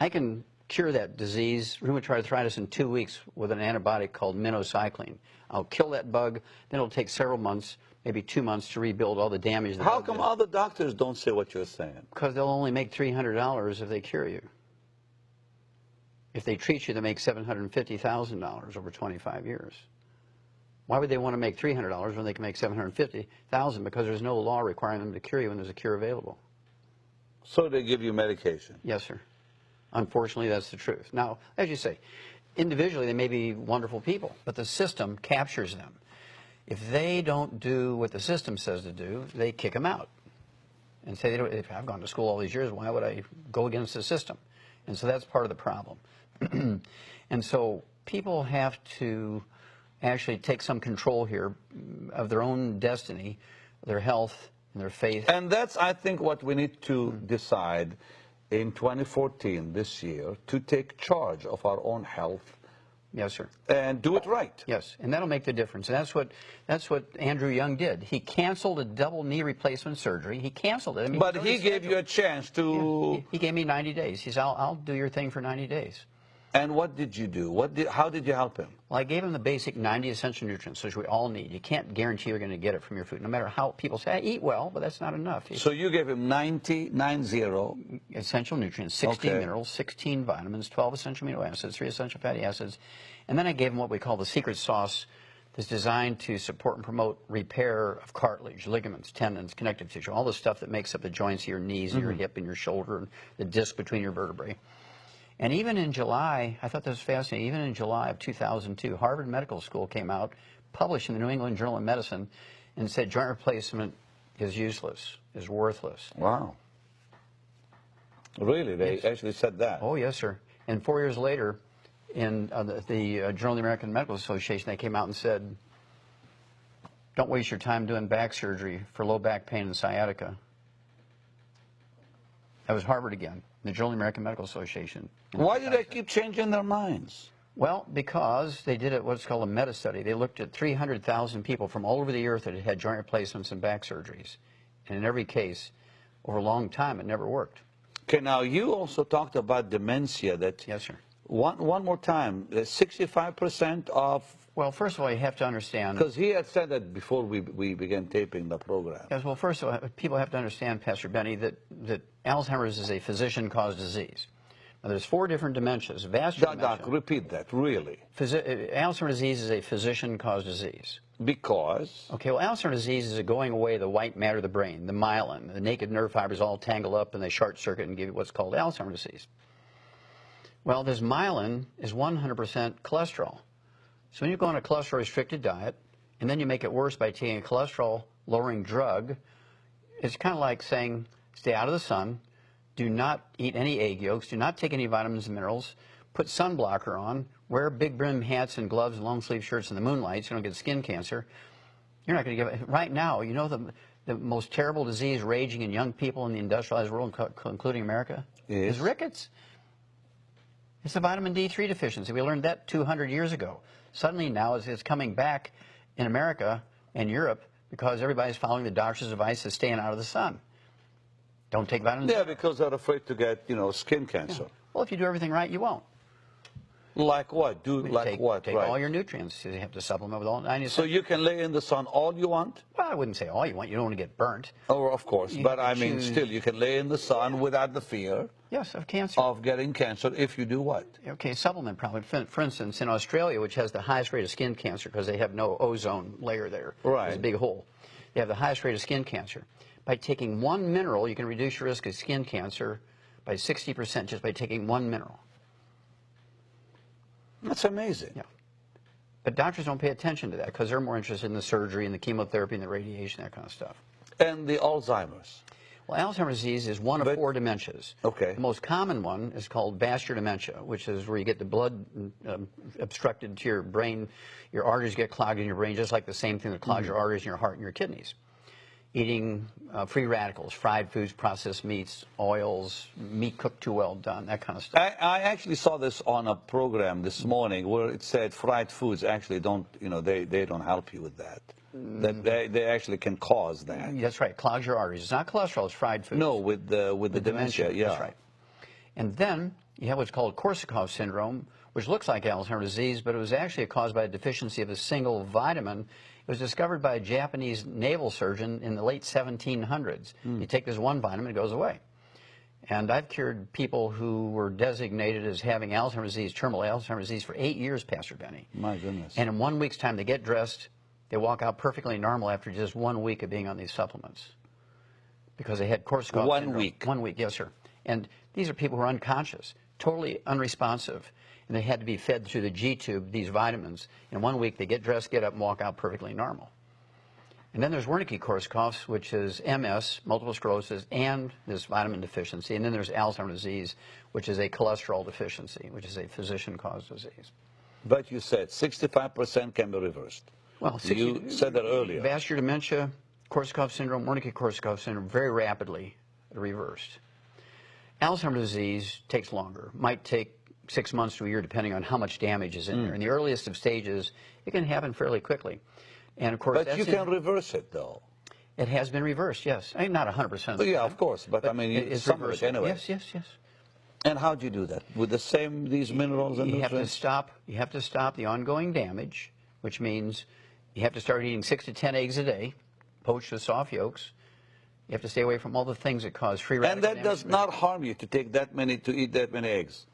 Speaker 2: I can cure that disease, rheumatoid arthritis, in 2 weeks with an antibiotic called minocycline. I'll kill that bug, then it'll take several months, maybe 2 months, to rebuild all the damage.
Speaker 1: How come other doctors don't say what you're saying?
Speaker 2: Because they'll only make $300 if they cure you. If they treat you, they make $750,000 over 25 years. Why would they want to make $300 when they can make $750,000? Because there's no law requiring them to cure you when there's a cure available.
Speaker 1: So they give you medication?
Speaker 2: Yes, sir. Unfortunately, that's the truth. Now, as you say, individually they may be wonderful people, but the system captures them. If they don't do what the system says to do, they kick them out and say, if I've gone to school all these years, why would I go against the system? And so that's part of the problem. And so people have to actually take some control here of their own destiny, their health, and their faith.
Speaker 1: And that's, I think, what we need to decide in 2014, this year, to take charge of our own health.
Speaker 2: Yes, sir.
Speaker 1: And do it right.
Speaker 2: Yes, and that'll make the difference. And that's what Andrew Young did. He canceled a double knee replacement surgery. He canceled it. I mean,
Speaker 1: but he gave you a chance to...
Speaker 2: Yeah, he gave me 90 days. He said, I'll do your thing for 90 days.
Speaker 1: And what did you do? How did you help him?
Speaker 2: Well, I gave him the basic 90 essential nutrients, which we all need. You can't guarantee you're going to get it from your food, no matter how people say, I eat well, but that's not enough.
Speaker 1: So you gave him 90
Speaker 2: essential nutrients, 16 minerals, 16 vitamins, 12 essential amino acids, 3 essential fatty acids. And then I gave him what we call the secret sauce that's designed to support and promote repair of cartilage, ligaments, tendons, connective tissue, all the stuff that makes up the joints of your knees, and your hip, and your shoulder, and the disc between your vertebrae. And even in July, I thought this was fascinating, even in July of 2002, Harvard Medical School came out, published in the New England Journal of Medicine, and said joint replacement is useless, is worthless.
Speaker 1: Wow. Really? They actually said that?
Speaker 2: Oh, yes, sir. And 4 years later, in the Journal of the American Medical Association, they came out and said, don't waste your time doing back surgery for low back pain and sciatica. That was Harvard again, the Journal of the American Medical Association.
Speaker 1: Why do they keep changing their minds?
Speaker 2: Well, because they did what's called a meta-study. They looked at 300,000 people from all over the earth that had had joint replacements and back surgeries. And in every case, over a long time, it never worked.
Speaker 1: Okay, now you also talked about dementia. That
Speaker 2: Yes, sir.
Speaker 1: One more time, 65% of...
Speaker 2: Well, first of all, you have to understand...
Speaker 1: Because he had said that before we began taping the program.
Speaker 2: Yes, well, first of all, people have to understand, Pastor Benny, that Alzheimer's is a physician-caused disease. Now, there's 4 different dementias. Vascular dementia.
Speaker 1: Doc, repeat that, really.
Speaker 2: Alzheimer's disease is a physician-caused disease.
Speaker 1: Because?
Speaker 2: Okay, well, Alzheimer's disease is a going away of the white matter of the brain, the myelin. The naked nerve fibers all tangle up and they short circuit and give you what's called Alzheimer's disease. Well, this myelin is 100% cholesterol. So when you go on a cholesterol-restricted diet, and then you make it worse by taking a cholesterol-lowering drug, it's kind of like saying, stay out of the sun, do not eat any egg yolks, do not take any vitamins and minerals, put sunblocker on, wear big brim hats and gloves and long sleeve shirts in the moonlight so you don't get skin cancer. You're not going to give it. Right now, you know the most terrible disease raging in young people in the industrialized world, including America, is rickets. It's a vitamin D3 deficiency. We learned that 200 years ago. Suddenly now it's coming back in America and Europe because everybody's following the doctor's advice of staying out of the sun. Don't take vitamins.
Speaker 1: Yeah, because they're afraid to get, skin cancer.
Speaker 2: Yeah. Well, if you do everything right, you won't.
Speaker 1: Like what?
Speaker 2: Take
Speaker 1: right?
Speaker 2: all your nutrients. You have to supplement with all 90.
Speaker 1: So you can lay in the sun all you want?
Speaker 2: Well, I wouldn't say all you want. You don't want to get burnt.
Speaker 1: Oh, of course. But I mean, still, you can lay in the sun without the fear
Speaker 2: Yes, of cancer.
Speaker 1: of getting cancer if you do what?
Speaker 2: Okay, supplement probably. For instance, in Australia, which has the highest rate of skin cancer because they have no ozone layer there.
Speaker 1: Right.
Speaker 2: There's a big hole. They have the highest rate of skin cancer. By taking one mineral, you can reduce your risk of skin cancer by 60% just by taking one mineral.
Speaker 1: That's amazing.
Speaker 2: Yeah. But doctors don't pay attention to that because they're more interested in the surgery and the chemotherapy and the radiation, that kind of stuff.
Speaker 1: And the Alzheimer's?
Speaker 2: Well, Alzheimer's disease is one of 4 dementias.
Speaker 1: Okay.
Speaker 2: The most common one is called vascular dementia, which is where you get the blood obstructed to your brain. Your arteries get clogged in your brain, just like the same thing that clogs your arteries in your heart and your kidneys. Eating free radicals, fried foods, processed meats, oils, meat cooked too well done, that kind of stuff.
Speaker 1: I actually saw this on a program this morning where it said fried foods actually don't, they don't help you with that. That they actually can cause that.
Speaker 2: That's right, clogs your arteries. It's not cholesterol, it's fried foods.
Speaker 1: No, with the dementia, yeah.
Speaker 2: That's right. And then you have what's called Korsakoff syndrome, which looks like Alzheimer's disease, but it was actually caused by a deficiency of a single vitamin. It was discovered by a Japanese naval surgeon in the late 1700s. You take this one vitamin, it goes away. And I've cured people who were designated as having Alzheimer's disease, terminal Alzheimer's disease, for 8 years, Pastor Benny.
Speaker 1: My goodness.
Speaker 2: And in 1 week's time, they get dressed, they walk out perfectly normal after just 1 week of being on these supplements. Because they had Korsakoff syndrome.
Speaker 1: 1 week?
Speaker 2: 1 week, yes, sir. And these are people who are unconscious, totally unresponsive. And they had to be fed through the G tube, these vitamins. In 1 week, they get dressed, get up, and walk out perfectly normal. And then there's Wernicke-Korsakoff's, which is MS, multiple sclerosis, and this vitamin deficiency. And then there's Alzheimer's disease, which is a cholesterol deficiency, which is a physician-caused disease.
Speaker 1: But you said 65% can be reversed.
Speaker 2: Well,
Speaker 1: you said that earlier.
Speaker 2: Vascular dementia, Korsakoff syndrome, Wernicke-Korsakoff syndrome, very rapidly reversed. Alzheimer's disease takes longer, might take 6 months to a year, depending on how much damage is in there. In the earliest of stages, it can happen fairly quickly. And of course,
Speaker 1: but you can reverse it, though.
Speaker 2: It has been reversed, yes. I mean, not 100% of the time.
Speaker 1: Yeah, of course. But I mean,
Speaker 2: it's
Speaker 1: some of it anyway.
Speaker 2: Yes, yes, yes.
Speaker 1: And how do you do that? With these minerals and nutrients?
Speaker 2: You have to stop the ongoing damage, which means you have to start eating 6 to 10 eggs a day, poached with soft yolks. You have to stay away from all the things that cause free radical damage.
Speaker 1: And that does not harm you to eat that many eggs.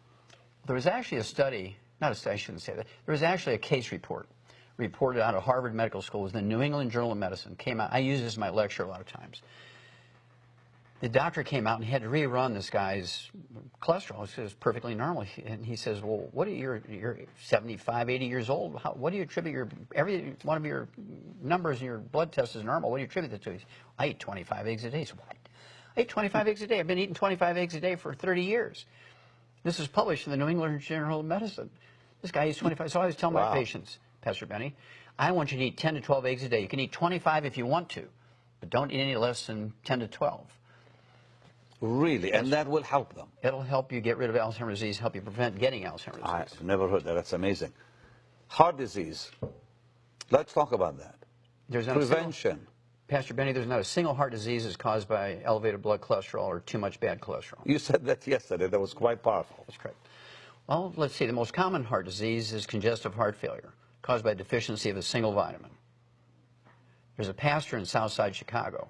Speaker 2: There was actually a study, not a study, I shouldn't say that. There was actually a case report reported out of Harvard Medical School. It was the New England Journal of Medicine. Came out. I use this in my lecture a lot of times. The doctor came out and he had to rerun this guy's cholesterol. It was perfectly normal. And he says, well, what are you're 75, 80 years old. What do you attribute every one of your numbers in your blood test is normal. What do you attribute that to? He said, I eat 25 eggs a day. So what? I eat 25 eggs a day. I've been eating 25 eggs a day for 30 years. This is published in the New England Journal of Medicine. This guy eats 25. So I always tell my patients, Pastor Benny, I want you to eat 10 to 12 eggs a day. You can eat 25 if you want to, but don't eat any less than 10 to 12.
Speaker 1: Really? And that will help them?
Speaker 2: It'll help you get rid of Alzheimer's disease, help you prevent getting Alzheimer's disease.
Speaker 1: I've never heard that. That's amazing. Heart disease. Let's talk about that.
Speaker 2: There's not
Speaker 1: prevention.
Speaker 2: Pastor Benny, there's not a single heart disease that's caused by elevated blood cholesterol or too much bad cholesterol.
Speaker 1: You said that yesterday. That was quite powerful.
Speaker 2: That's correct. Well, let's see. The most common heart disease is congestive heart failure, caused by deficiency of a single vitamin. There's a pastor in Southside Chicago.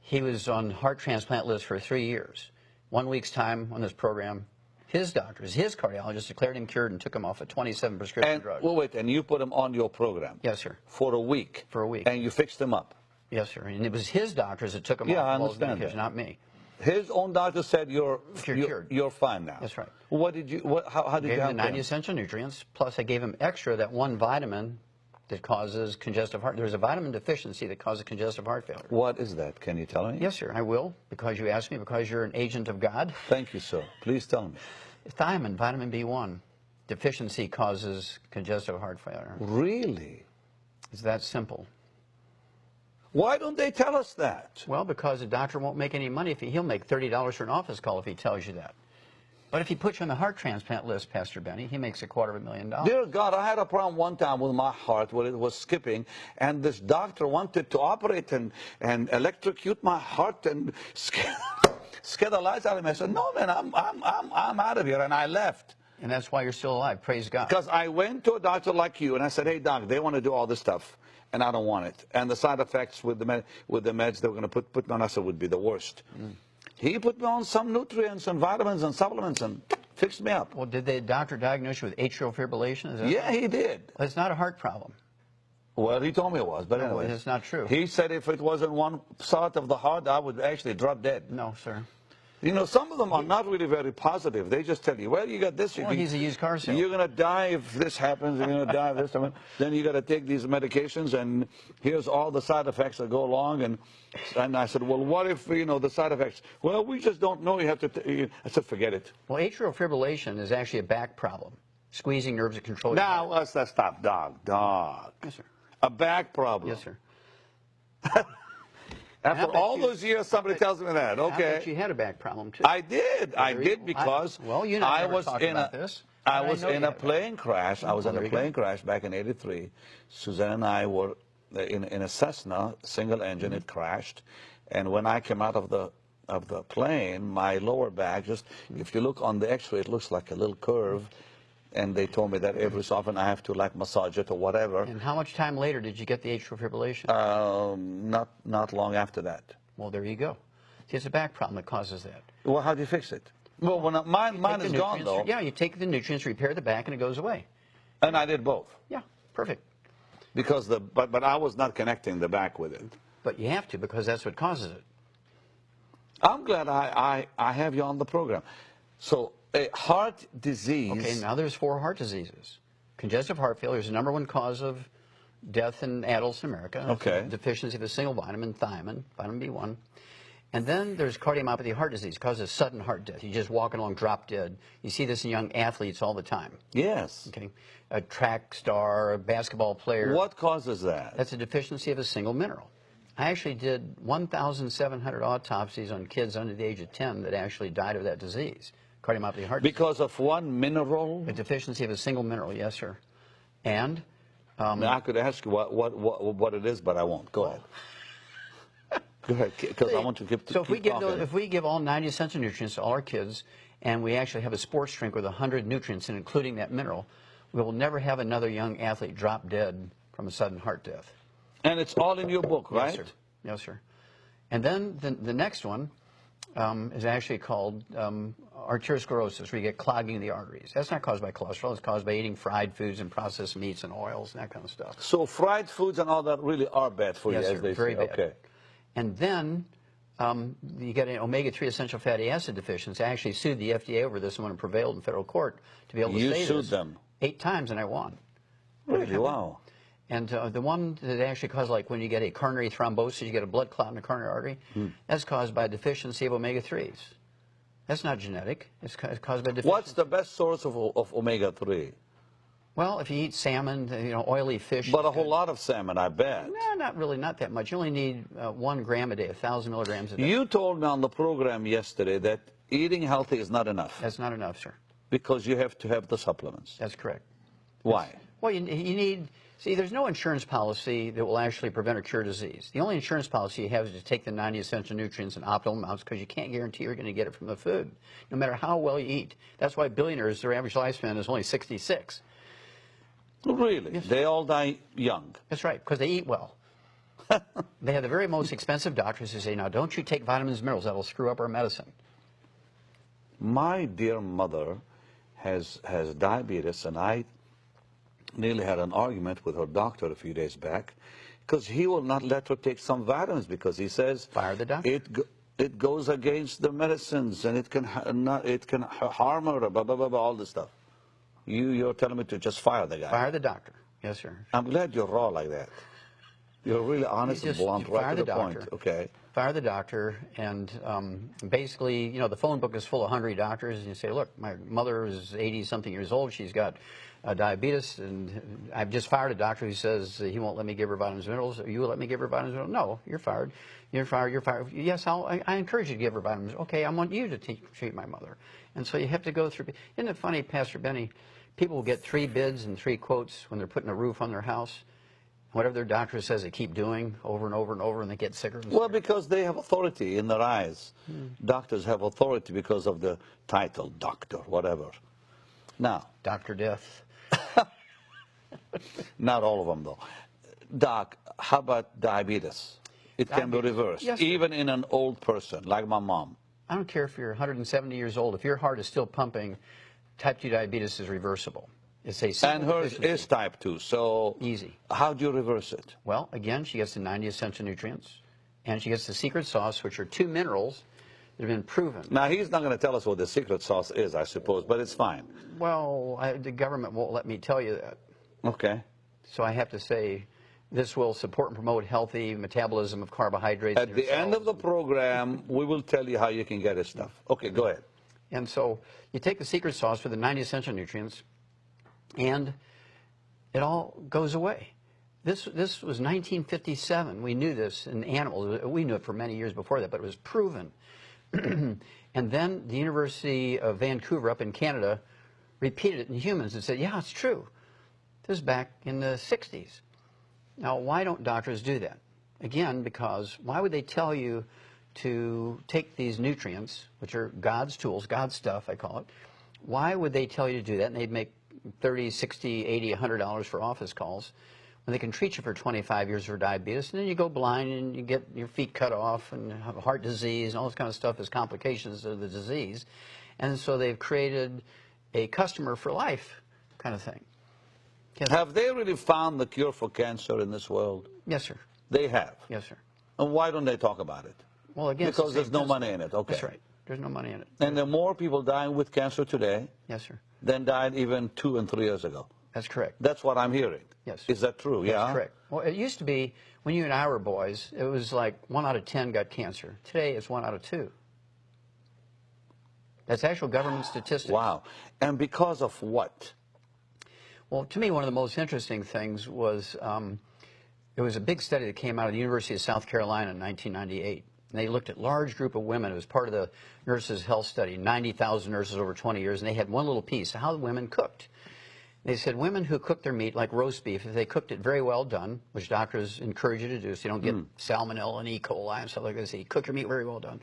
Speaker 2: He was on heart transplant list for 3 years. 1 week's time on this program, his doctors, his cardiologist declared him cured and took him off of 27 prescription drugs.
Speaker 1: Well, wait, and you put him on your program?
Speaker 2: Yes, sir.
Speaker 1: For a week?
Speaker 2: For a week.
Speaker 1: And you fixed him up?
Speaker 2: Yes, sir. And it was his doctors that took him off of all his medication, not me.
Speaker 1: His own doctor said you're
Speaker 2: cured.
Speaker 1: You're fine now.
Speaker 2: That's right.
Speaker 1: What did you? How did you help him?
Speaker 2: Gave him the 90 essential nutrients. Plus, I gave him extra that one vitamin that causes congestive heart. There's a vitamin deficiency that causes congestive heart failure.
Speaker 1: What is that? Can you tell me?
Speaker 2: Yes, sir. I will, because you asked me. Because you're an agent of God.
Speaker 1: Thank you, sir. Please tell me.
Speaker 2: Thiamine, vitamin B1 deficiency causes congestive heart failure.
Speaker 1: Really?
Speaker 2: It's that simple.
Speaker 1: Why don't they tell us that?
Speaker 2: Well, because the doctor won't make any money if he'll make $30 for an office call if he tells you that. But if he puts you on the heart transplant list, Pastor Benny, he makes $250,000.
Speaker 1: Dear God, I had a problem one time with my heart where it was skipping, and this doctor wanted to operate and electrocute my heart and scare the lights out of me. I said, no, man, I'm out of here, and I left.
Speaker 2: And that's why you're still alive. Praise God.
Speaker 1: Because I went to a doctor like you, and I said, hey, doc, they want to do all this stuff, and I don't want it. And the side effects with the meds they were going to put me on, I said, would be the worst. He put me on some nutrients and vitamins and supplements and fixed me up.
Speaker 2: Well, did the doctor diagnose you with atrial fibrillation? Is that
Speaker 1: Yeah, he did.
Speaker 2: It's not a heart problem.
Speaker 1: Well, he told me it was, but anyway.
Speaker 2: It's not true.
Speaker 1: He said if it wasn't one side of the heart, I would actually drop dead.
Speaker 2: No, sir.
Speaker 1: You know, some of them are not really very positive. They just tell you, well, you got this.
Speaker 2: Well, he's a used car salesman.
Speaker 1: You're going to die if this happens. You're going to die if this happens. Then you got to take these medications, and here's all the side effects that go along. And I said, well, what if, you know, the side effects? Well, we just don't know. You have to. I said, forget it.
Speaker 2: Well, atrial fibrillation is actually a back problem. Squeezing nerves that control your
Speaker 1: Now,
Speaker 2: heart.
Speaker 1: let's stop. Dog.
Speaker 2: Yes, sir.
Speaker 1: A back problem.
Speaker 2: Yes, sir.
Speaker 1: After all those years, somebody tells me that. Okay.
Speaker 2: I bet you had a back problem, too.
Speaker 1: I did. I did because
Speaker 2: I was in
Speaker 1: a plane crash. I was in a plane crash back in '83. Suzanne and I were in a Cessna, single engine. It crashed, and when I came out of the plane, my lower back, just if you look on the X-ray, it looks like a little curve. And they told me that every so often I have to like massage it or whatever.
Speaker 2: And how much time later did you get the atrial fibrillation?
Speaker 1: Not long after that.
Speaker 2: Well, there you go. See, it's a back problem that causes that.
Speaker 1: Well, how do you fix it? Well, when mine is gone though.
Speaker 2: Yeah, you take the nutrients, repair the back, and it goes away.
Speaker 1: And I did both.
Speaker 2: Yeah, perfect.
Speaker 1: Because but I was not connecting the back with it.
Speaker 2: But you have to, because that's what causes it.
Speaker 1: I'm glad I have you on the program. So heart disease.
Speaker 2: Okay, now there's 4 heart diseases. Congestive heart failure is the #1 cause of death in adults in America.
Speaker 1: Okay.
Speaker 2: Deficiency of a single vitamin, thiamine, vitamin B1. And then there's cardiomyopathy heart disease, causes sudden heart death. You're just walking along, drop dead. You see this in young athletes all the time.
Speaker 1: Yes.
Speaker 2: Okay. A track star, a basketball player.
Speaker 1: What causes that?
Speaker 2: That's a deficiency of a single mineral. I actually did 1,700 autopsies on kids under the age of 10 that actually died of that disease. Cardiomyopathy heart disease.
Speaker 1: Because of one mineral?
Speaker 2: A deficiency of a single mineral, yes, sir. And
Speaker 1: now, I could ask you what it is, but I won't. Go ahead. Go ahead, because I want to keep.
Speaker 2: So if we give all 90 essential nutrients to all our kids, and we actually have a sports drink with 100 nutrients, and including that mineral, we will never have another young athlete drop dead from a sudden heart death.
Speaker 1: And it's all in your book, right?
Speaker 2: Yes, sir. Yes, sir. And then the next one is actually called arteriosclerosis, where you get clogging of the arteries. That's not caused by cholesterol. It's caused by eating fried foods and processed meats and oils and that kind of stuff.
Speaker 1: So fried foods and all that really are bad for you, as they
Speaker 2: very
Speaker 1: say.
Speaker 2: bad.
Speaker 1: Okay.
Speaker 2: And then you get an omega-3 essential fatty acid deficiency. I actually sued the FDA over this one and prevailed in federal court to be able to say this.
Speaker 1: You sued them?
Speaker 2: 8 times, and I won.
Speaker 1: Really? Wow.
Speaker 2: And the one that actually causes, like when you get a coronary thrombosis, you get a blood clot in the coronary artery, that's caused by a deficiency of omega-3s. That's not genetic. It's caused by deficiency.
Speaker 1: What's the best source of omega-3?
Speaker 2: Well, if you eat salmon, oily fish.
Speaker 1: But a whole lot of salmon, I bet.
Speaker 2: No, not really, not that much. You only need 1 gram a day, 1,000 milligrams a day.
Speaker 1: You told me on the program yesterday that eating healthy is not enough.
Speaker 2: That's not enough, sir.
Speaker 1: Because you have to have the supplements.
Speaker 2: That's correct.
Speaker 1: Why?
Speaker 2: Well, you need, see, there's no insurance policy that will actually prevent or cure disease. The only insurance policy you have is to take the 90 essential nutrients in optimal amounts, because you can't guarantee you're going to get it from the food, no matter how well you eat. That's why billionaires, their average lifespan is only 66.
Speaker 1: Really?
Speaker 2: Yes.
Speaker 1: They all die young.
Speaker 2: That's right, because they eat well. They have the very most expensive doctors who say, now, don't you take vitamins and minerals, that will screw up our medicine.
Speaker 1: My dear mother has diabetes, and I nearly had an argument with her doctor a few days back, because he will not let her take some vitamins, because he says
Speaker 2: Fire the doctor.
Speaker 1: it goes against the medicines, and it can harm her, blah, blah, blah, blah, all this stuff. You're telling me to just fire the guy.
Speaker 2: Fire the doctor. Yes, sir.
Speaker 1: I'm glad you're raw like that. You're really honest and blunt, right to the point. Okay.
Speaker 2: Fire the doctor, and basically, the phone book is full of hungry doctors, and you say, look, my mother is 80-something years old, she's got diabetes, and I've just fired a doctor who says he won't let me give her vitamins and minerals. You will let me give her vitamins and minerals? No, you're fired. You're fired, you're fired. Yes, I encourage you to give her vitamins. Okay, I want you to treat my mother. And so you have to go through. Isn't it funny, Pastor Benny, people will get 3 bids and 3 quotes when they're putting a roof on their house. Whatever their doctor says, they keep doing over and over and over, and they get sicker and sicker.
Speaker 1: Well, because they have authority in their eyes. Doctors have authority because of the title, doctor, whatever. Now,
Speaker 2: Dr. Death.
Speaker 1: not all of them, though. Doc, how about diabetes? It can be reversed,
Speaker 2: yes, sir.
Speaker 1: even in an old person, like my mom.
Speaker 2: I don't care if you're 170 years old. If your heart is still pumping, type 2 diabetes is reversible. It's a simple
Speaker 1: And hers
Speaker 2: deficiency.
Speaker 1: is type 2, so
Speaker 2: Easy.
Speaker 1: How do you reverse it?
Speaker 2: Well, again, she gets the 90 essential nutrients, and she gets the secret sauce, which are 2 minerals that have been proven.
Speaker 1: Now, he's not going to tell us what the secret sauce is, I suppose, but it's fine.
Speaker 2: Well, the government won't let me tell you that.
Speaker 1: Okay.
Speaker 2: So I have to say, this will support and promote healthy metabolism of carbohydrates.
Speaker 1: At the end of the program, we will tell you how you can get his stuff. Okay, go ahead.
Speaker 2: And so you take the secret sauce for the 90 essential nutrients, and it all goes away. This was 1957. We knew this in animals. We knew it for many years before that, but it was proven. And then the University of Vancouver up in Canada repeated it in humans and said, yeah, it's true. This was back in the 60s. Now, why don't doctors do that? Again, because why would they tell you to take these nutrients, which are God's tools, God's stuff, I call it, why would they tell you to do that? And they'd make $30, $60, $80, $100 for office calls when they can treat you for 25 years for diabetes, and then you go blind and you get your feet cut off and have heart disease and all this kind of stuff as complications of the disease. And so they've created a customer for life kind of thing.
Speaker 1: Have they really found the cure for cancer in this world?
Speaker 2: Yes, sir.
Speaker 1: They have.
Speaker 2: Yes, sir.
Speaker 1: And why don't they talk about it?
Speaker 2: Well, again,
Speaker 1: because there's no money in it. Okay.
Speaker 2: That's right. There's no money in it.
Speaker 1: And there are more people dying with cancer today.
Speaker 2: Yes, sir.
Speaker 1: Than died even 2 and 3 years ago.
Speaker 2: That's correct.
Speaker 1: That's what I'm hearing.
Speaker 2: Yes.
Speaker 1: Is that true?
Speaker 2: That's
Speaker 1: yeah.
Speaker 2: correct. Well, it used to be when you and I were boys, it was like 1 out of 10 got cancer. Today, it's 1 out of 2. That's actual government statistics.
Speaker 1: Wow. And because of what?
Speaker 2: Well, to me, one of the most interesting things was there was a big study that came out of the University of South Carolina in 1998. And they looked at a large group of women. It was part of the nurses' health study, 90,000 nurses over 20 years, and they had one little piece, how the women cooked. They said women who cook their meat, like roast beef, if they cooked it very well done, which doctors encourage you to do so you don't get salmonella and E. coli and stuff like this, you cook your meat very well done.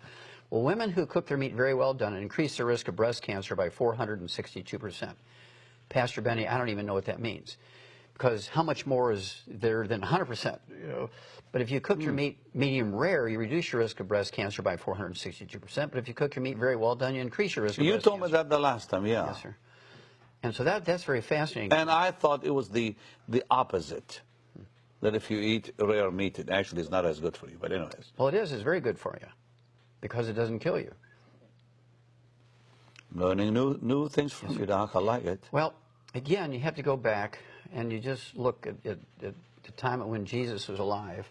Speaker 2: Well, women who cook their meat very well done increase their risk of breast cancer by 462%. Pastor Benny, I don't even know what that means, because how much more is there than 100%? You know? But if you cook your meat medium rare, you reduce your risk of breast cancer by 462%. But if you cook your meat very well done, you increase your risk of breast cancer.
Speaker 1: You told me that the last time, yeah.
Speaker 2: Yes, sir. And so that's very fascinating.
Speaker 1: And I thought it was the opposite, that if you eat rare meat, it actually is not as good for you. But anyways.
Speaker 2: Well, it is. It's very good for you because it doesn't kill you.
Speaker 1: Learning new things from you, Doc. I like it.
Speaker 2: Well, again, you have to go back and you just look at the time when Jesus was alive.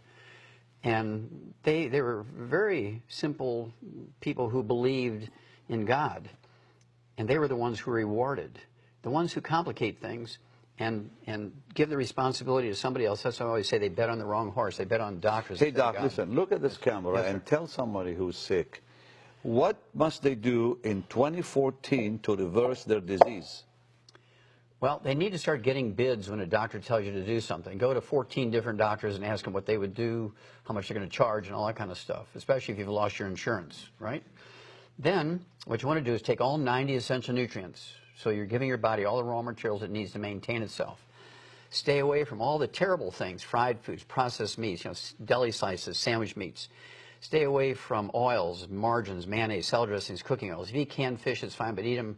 Speaker 2: And they were very simple people who believed in God. And they were the ones who were rewarded. The ones who complicate things and give the responsibility to somebody else. That's why I always say they bet on the wrong horse. They bet on doctors.
Speaker 1: Hey,
Speaker 2: instead of
Speaker 1: Doc,
Speaker 2: God.
Speaker 1: listen, look at this camera
Speaker 2: Yes, sir.
Speaker 1: and tell somebody who's sick, what must they do in 2014 to reverse their disease?
Speaker 2: Well, they need to start getting bids when a doctor tells you to do something. Go to 14 different doctors and ask them what they would do, how much they're going to charge, and all that kind of stuff, especially if you've lost your insurance, right? Then, what you want to do is take all 90 essential nutrients. So you're giving your body all the raw materials it needs to maintain itself. Stay away from all the terrible things, fried foods, processed meats, deli slices, sandwich meats. Stay away from oils, margarines, mayonnaise, salad dressings, cooking oils. If you eat canned fish, it's fine, but eat them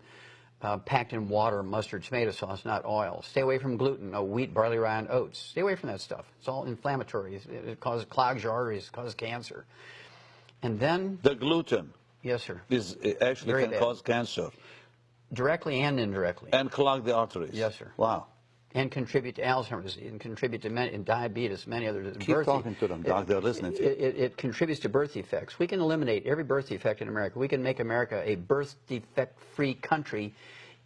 Speaker 2: packed in water, mustard, tomato sauce, not oil. Stay away from gluten, no wheat, barley, rye, and oats. Stay away from that stuff. It's all inflammatory. It clogs your arteries, it causes cancer. And then...
Speaker 1: The gluten
Speaker 2: Yes, sir.
Speaker 1: it actually
Speaker 2: Very
Speaker 1: can
Speaker 2: bad.
Speaker 1: cause cancer.
Speaker 2: Directly and indirectly.
Speaker 1: And clog the arteries.
Speaker 2: Yes, sir.
Speaker 1: Wow.
Speaker 2: And contribute to Alzheimer's disease, and contribute to diabetes, many other
Speaker 1: Keep talking to them, Doc. They're listening to you.
Speaker 2: It contributes to birth defects. We can eliminate every birth defect in America. We can make America a birth defect-free country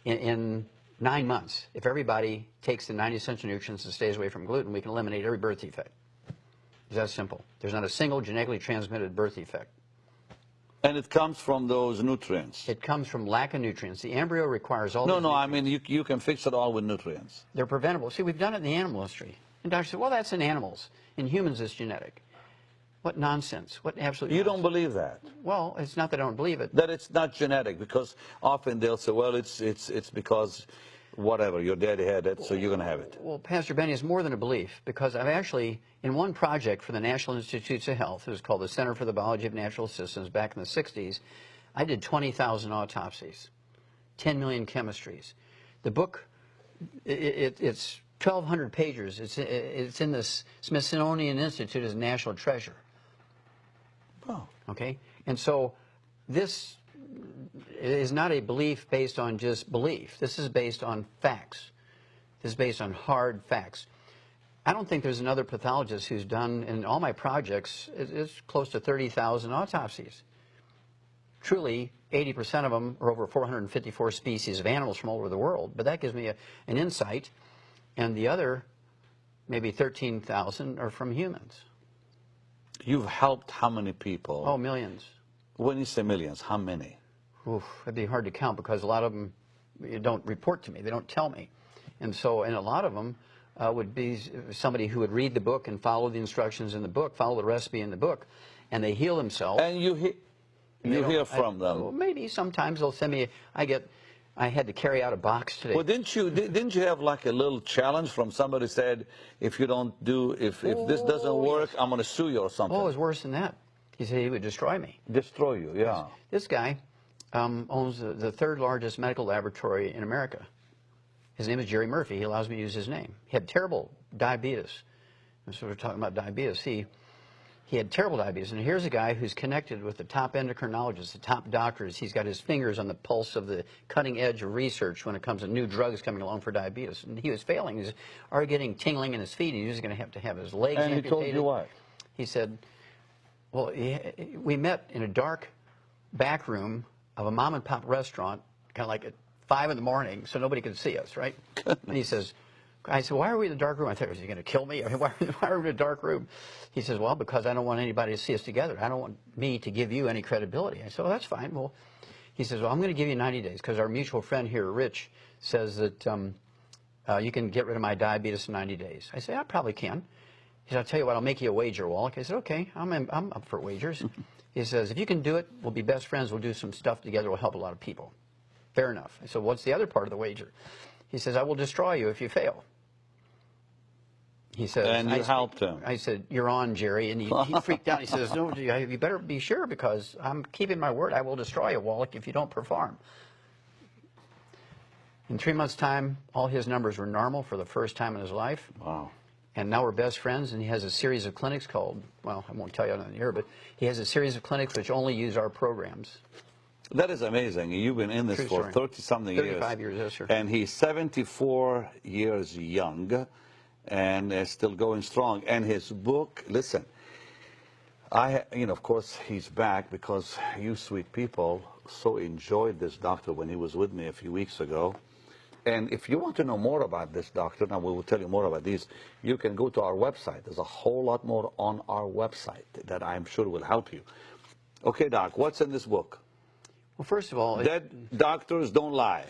Speaker 2: in 9 months. If everybody takes the 90 essential nutrients and stays away from gluten, we can eliminate every birth defect. It's that simple. There's not a single genetically transmitted birth defect.
Speaker 1: And it comes from those nutrients.
Speaker 2: It comes from lack of nutrients. The embryo requires all
Speaker 1: No,
Speaker 2: these
Speaker 1: no, I
Speaker 2: nutrients.
Speaker 1: mean, you can fix it all with nutrients.
Speaker 2: They're preventable. See, we've done it in the animal industry. And doctors say, well, that's in animals. In humans, it's genetic. What nonsense. What absolute
Speaker 1: You
Speaker 2: nonsense.
Speaker 1: don't believe that?
Speaker 2: Well, it's not that I don't believe it.
Speaker 1: That it's not genetic, because often they'll say, well, it's because whatever, your daddy had it, so you're going to have it.
Speaker 2: Well, Pastor Benny, it's more than a belief, because I've actually, in one project for the National Institutes of Health, it was called the Center for the Biology of Natural Systems back in the 60s, I did 20,000 autopsies, 10 million chemistries. The book, it's 1,200 pages. It's in the Smithsonian Institute as a national treasure.
Speaker 1: Oh.
Speaker 2: Okay? And so this is not a belief based on just belief. This is based on facts. This is based on hard facts. I don't think there's another pathologist who's done, in all my projects, it's close to 30,000 autopsies. Truly, 80% of them are over 454 species of animals from all over the world, but that gives me an insight. And the other, maybe 13,000, are from humans.
Speaker 1: You've helped how many people?
Speaker 2: Oh, millions.
Speaker 1: When you say millions, how many?
Speaker 2: Oof, it'd be hard to count, because a lot of them don't report to me. They don't tell me. And so, and a lot of them would be somebody who would read the book and follow the instructions in the book, follow the recipe in the book, and they heal themselves.
Speaker 1: And you hear from them.
Speaker 2: Well, maybe sometimes they'll send me. I had to carry out a box today.
Speaker 1: Well, didn't you have like a little challenge from somebody said, if you don't do, if this doesn't work, I'm going to sue you or something?
Speaker 2: Oh, it was worse than that. He said he would destroy me.
Speaker 1: Destroy you, yeah.
Speaker 2: This guy owns the third largest medical laboratory in America. His name is Jerry Murphy. He allows me to use his name. He had terrible diabetes. And so we're talking about diabetes. He had terrible diabetes. And here's a guy who's connected with the top endocrinologists, the top doctors. He's got his fingers on the pulse of the cutting edge of research when it comes to new drugs coming along for diabetes. And he was failing. He was already getting tingling in his feet. He was going to have his legs amputated.
Speaker 1: And he told you what?
Speaker 2: He said, well, we met in a dark back room of a mom and pop restaurant, kind of like at 5 in the morning, so nobody could see us, right? And he says, I said, why are we in the dark room? I thought, was he going to kill me? I mean, why are we in a dark room? He says, well, because I don't want anybody to see us together. I don't want me to give you any credibility. I said, well, that's fine. Well, he says, well, I'm going to give you 90 days, because our mutual friend here, Rich, says that you can get rid of my diabetes in 90 days. I said, I probably can. He said, I'll tell you what, I'll make you a wager, Wallach. I said, okay, I'm up for wagers. He says, if you can do it, we'll be best friends. We'll do some stuff together. We'll help a lot of people. Fair enough. I said, what's the other part of the wager? He says, I will destroy you if you fail. He says,
Speaker 1: and you helped him.
Speaker 2: I said, you're on, Jerry. And he freaked out. He says, no, you better be sure, because I'm keeping my word. I will destroy you, Wallach, if you don't perform. In 3 months' time, all his numbers were normal for the first time in his life.
Speaker 1: Wow.
Speaker 2: And now we're best friends, and he has a series of clinics called, well, I won't tell you on here, but he has a series of clinics which only use our programs.
Speaker 1: That is amazing. You've been in this
Speaker 2: True
Speaker 1: for
Speaker 2: story.
Speaker 1: 30-something years.
Speaker 2: 35 years, yes, sir.
Speaker 1: And he's 74 years young and still going strong. And his book, listen, of course, he's back because you sweet people so enjoyed this doctor when he was with me a few weeks ago. And if you want to know more about this, doctor, now we will tell you more about these, you can go to our website. There's a whole lot more on our website that I'm sure will help you. Okay, Doc, what's in this book?
Speaker 2: Well, first of all,
Speaker 1: Dead doctors don't lie.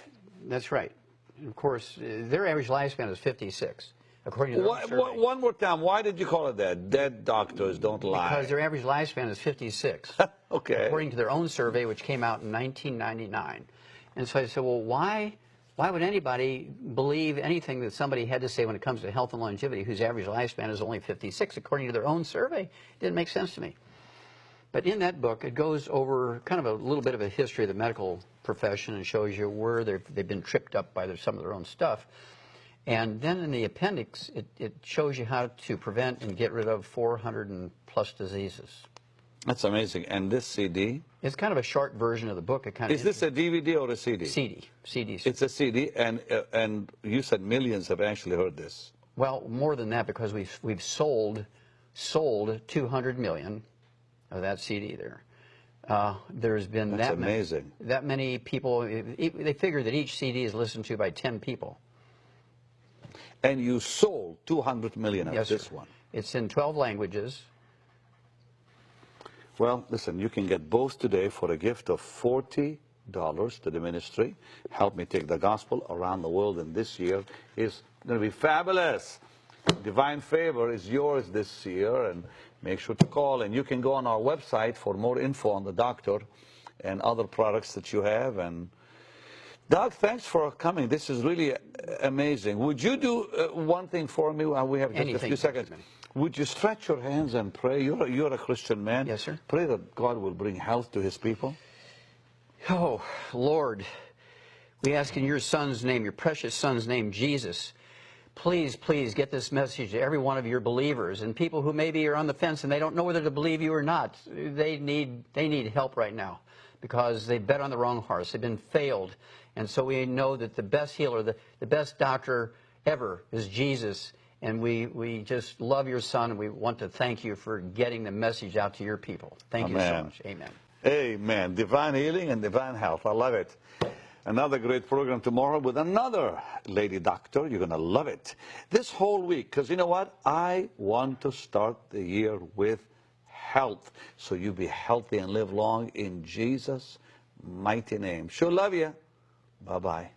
Speaker 2: that's right. And of course, their average lifespan is 56, according to their own survey.
Speaker 1: One more time, why did you call it that? Dead doctors don't lie.
Speaker 2: Because their average lifespan is 56.
Speaker 1: Okay.
Speaker 2: According to their own survey, which came out in 1999. And so I said, well, why would anybody believe anything that somebody had to say when it comes to health and longevity whose average lifespan is only 56, according to their own survey? It didn't make sense to me. But in that book, it goes over kind of a little bit of a history of the medical profession and shows you where they've been tripped up by some of their own stuff. And then in the appendix, it shows you how to prevent and get rid of 400 and plus diseases.
Speaker 1: That's amazing. And this CD?
Speaker 2: It's kind of a short version of the book.
Speaker 1: Is this a DVD or a CD?
Speaker 2: CD.
Speaker 1: It's a CD, and you said millions have actually heard this.
Speaker 2: Well, more than that, because we've sold 200 million of that CD there. There's been
Speaker 1: That's amazing.
Speaker 2: that many people. They figure that each CD is listened to by 10 people.
Speaker 1: And you sold 200 million of this
Speaker 2: sir.
Speaker 1: one.
Speaker 2: It's in 12 languages.
Speaker 1: Well, listen, you can get both today for a gift of $40 to the ministry. Help me take the gospel around the world, and this year is going to be fabulous. Divine favor is yours this year, and make sure to call. And you can go on our website for more info on the doctor and other products that you have. And Doc, thanks for coming. This is really amazing. Would you do one thing for me? We have just a few seconds. Would you stretch your hands and pray? You're a Christian man.
Speaker 2: Yes, sir.
Speaker 1: Pray that God will bring health to his people.
Speaker 2: Oh, Lord, we ask in your Son's name, your precious Son's name, Jesus, please, please get this message to every one of your believers and people who maybe are on the fence and they don't know whether to believe you or not. They need help right now because they bet on the wrong horse. They've been failed. And so we know that the best healer, the best doctor ever is Jesus. And we just love your Son, and we want to thank you for getting the message out to your people. Thank you so much. Amen.
Speaker 1: Amen. Divine healing and divine health. I love it. Another great program tomorrow with another lady doctor. You're going to love it. This whole week, because you know what? I want to start the year with health. So you be healthy and live long in Jesus' mighty name. Sure love you. Bye-bye.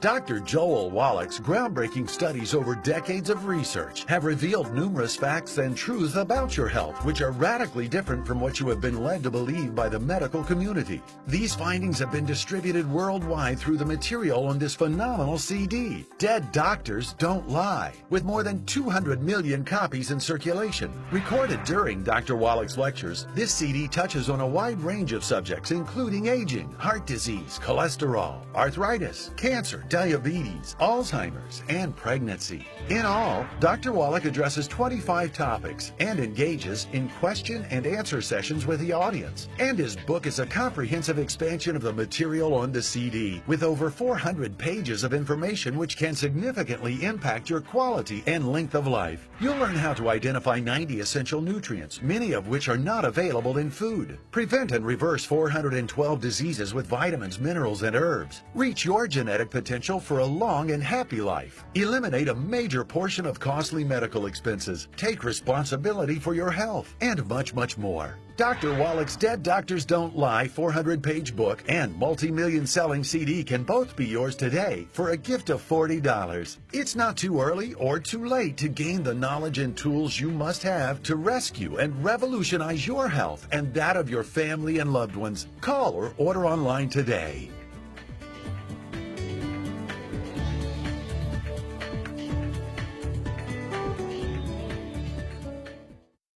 Speaker 3: Dr. Joel Wallach's groundbreaking studies over decades of research have revealed numerous facts and truths about your health, which are radically different from what you have been led to believe by the medical community. These findings have been distributed worldwide through the material on this phenomenal CD, Dead Doctors Don't Lie, with more than 200 million copies in circulation. Recorded during Dr. Wallach's lectures, this CD touches on a wide range of subjects, including aging, heart disease, cholesterol, arthritis, cancer, diabetes, Alzheimer's, and pregnancy. In all, Dr. Wallach addresses 25 topics and engages in question and answer sessions with the audience. And his book is a comprehensive expansion of the material on the CD, with over 400 pages of information which can significantly impact your quality and length of life. You'll learn how to identify 90 essential nutrients, many of which are not available in food. Prevent and reverse 412 diseases with vitamins, minerals, and herbs. Reach your genetic potential for a long and happy life. Eliminate a major portion of costly medical expenses. Take responsibility for your health, and much, much more. Dr. Wallach's Dead Doctors Don't Lie 400-page book and multi-million selling CD can both be yours today for a gift of $40. It's not too early or too late to gain the knowledge and tools you must have to rescue and revolutionize your health and that of your family and loved ones. Call or order online today.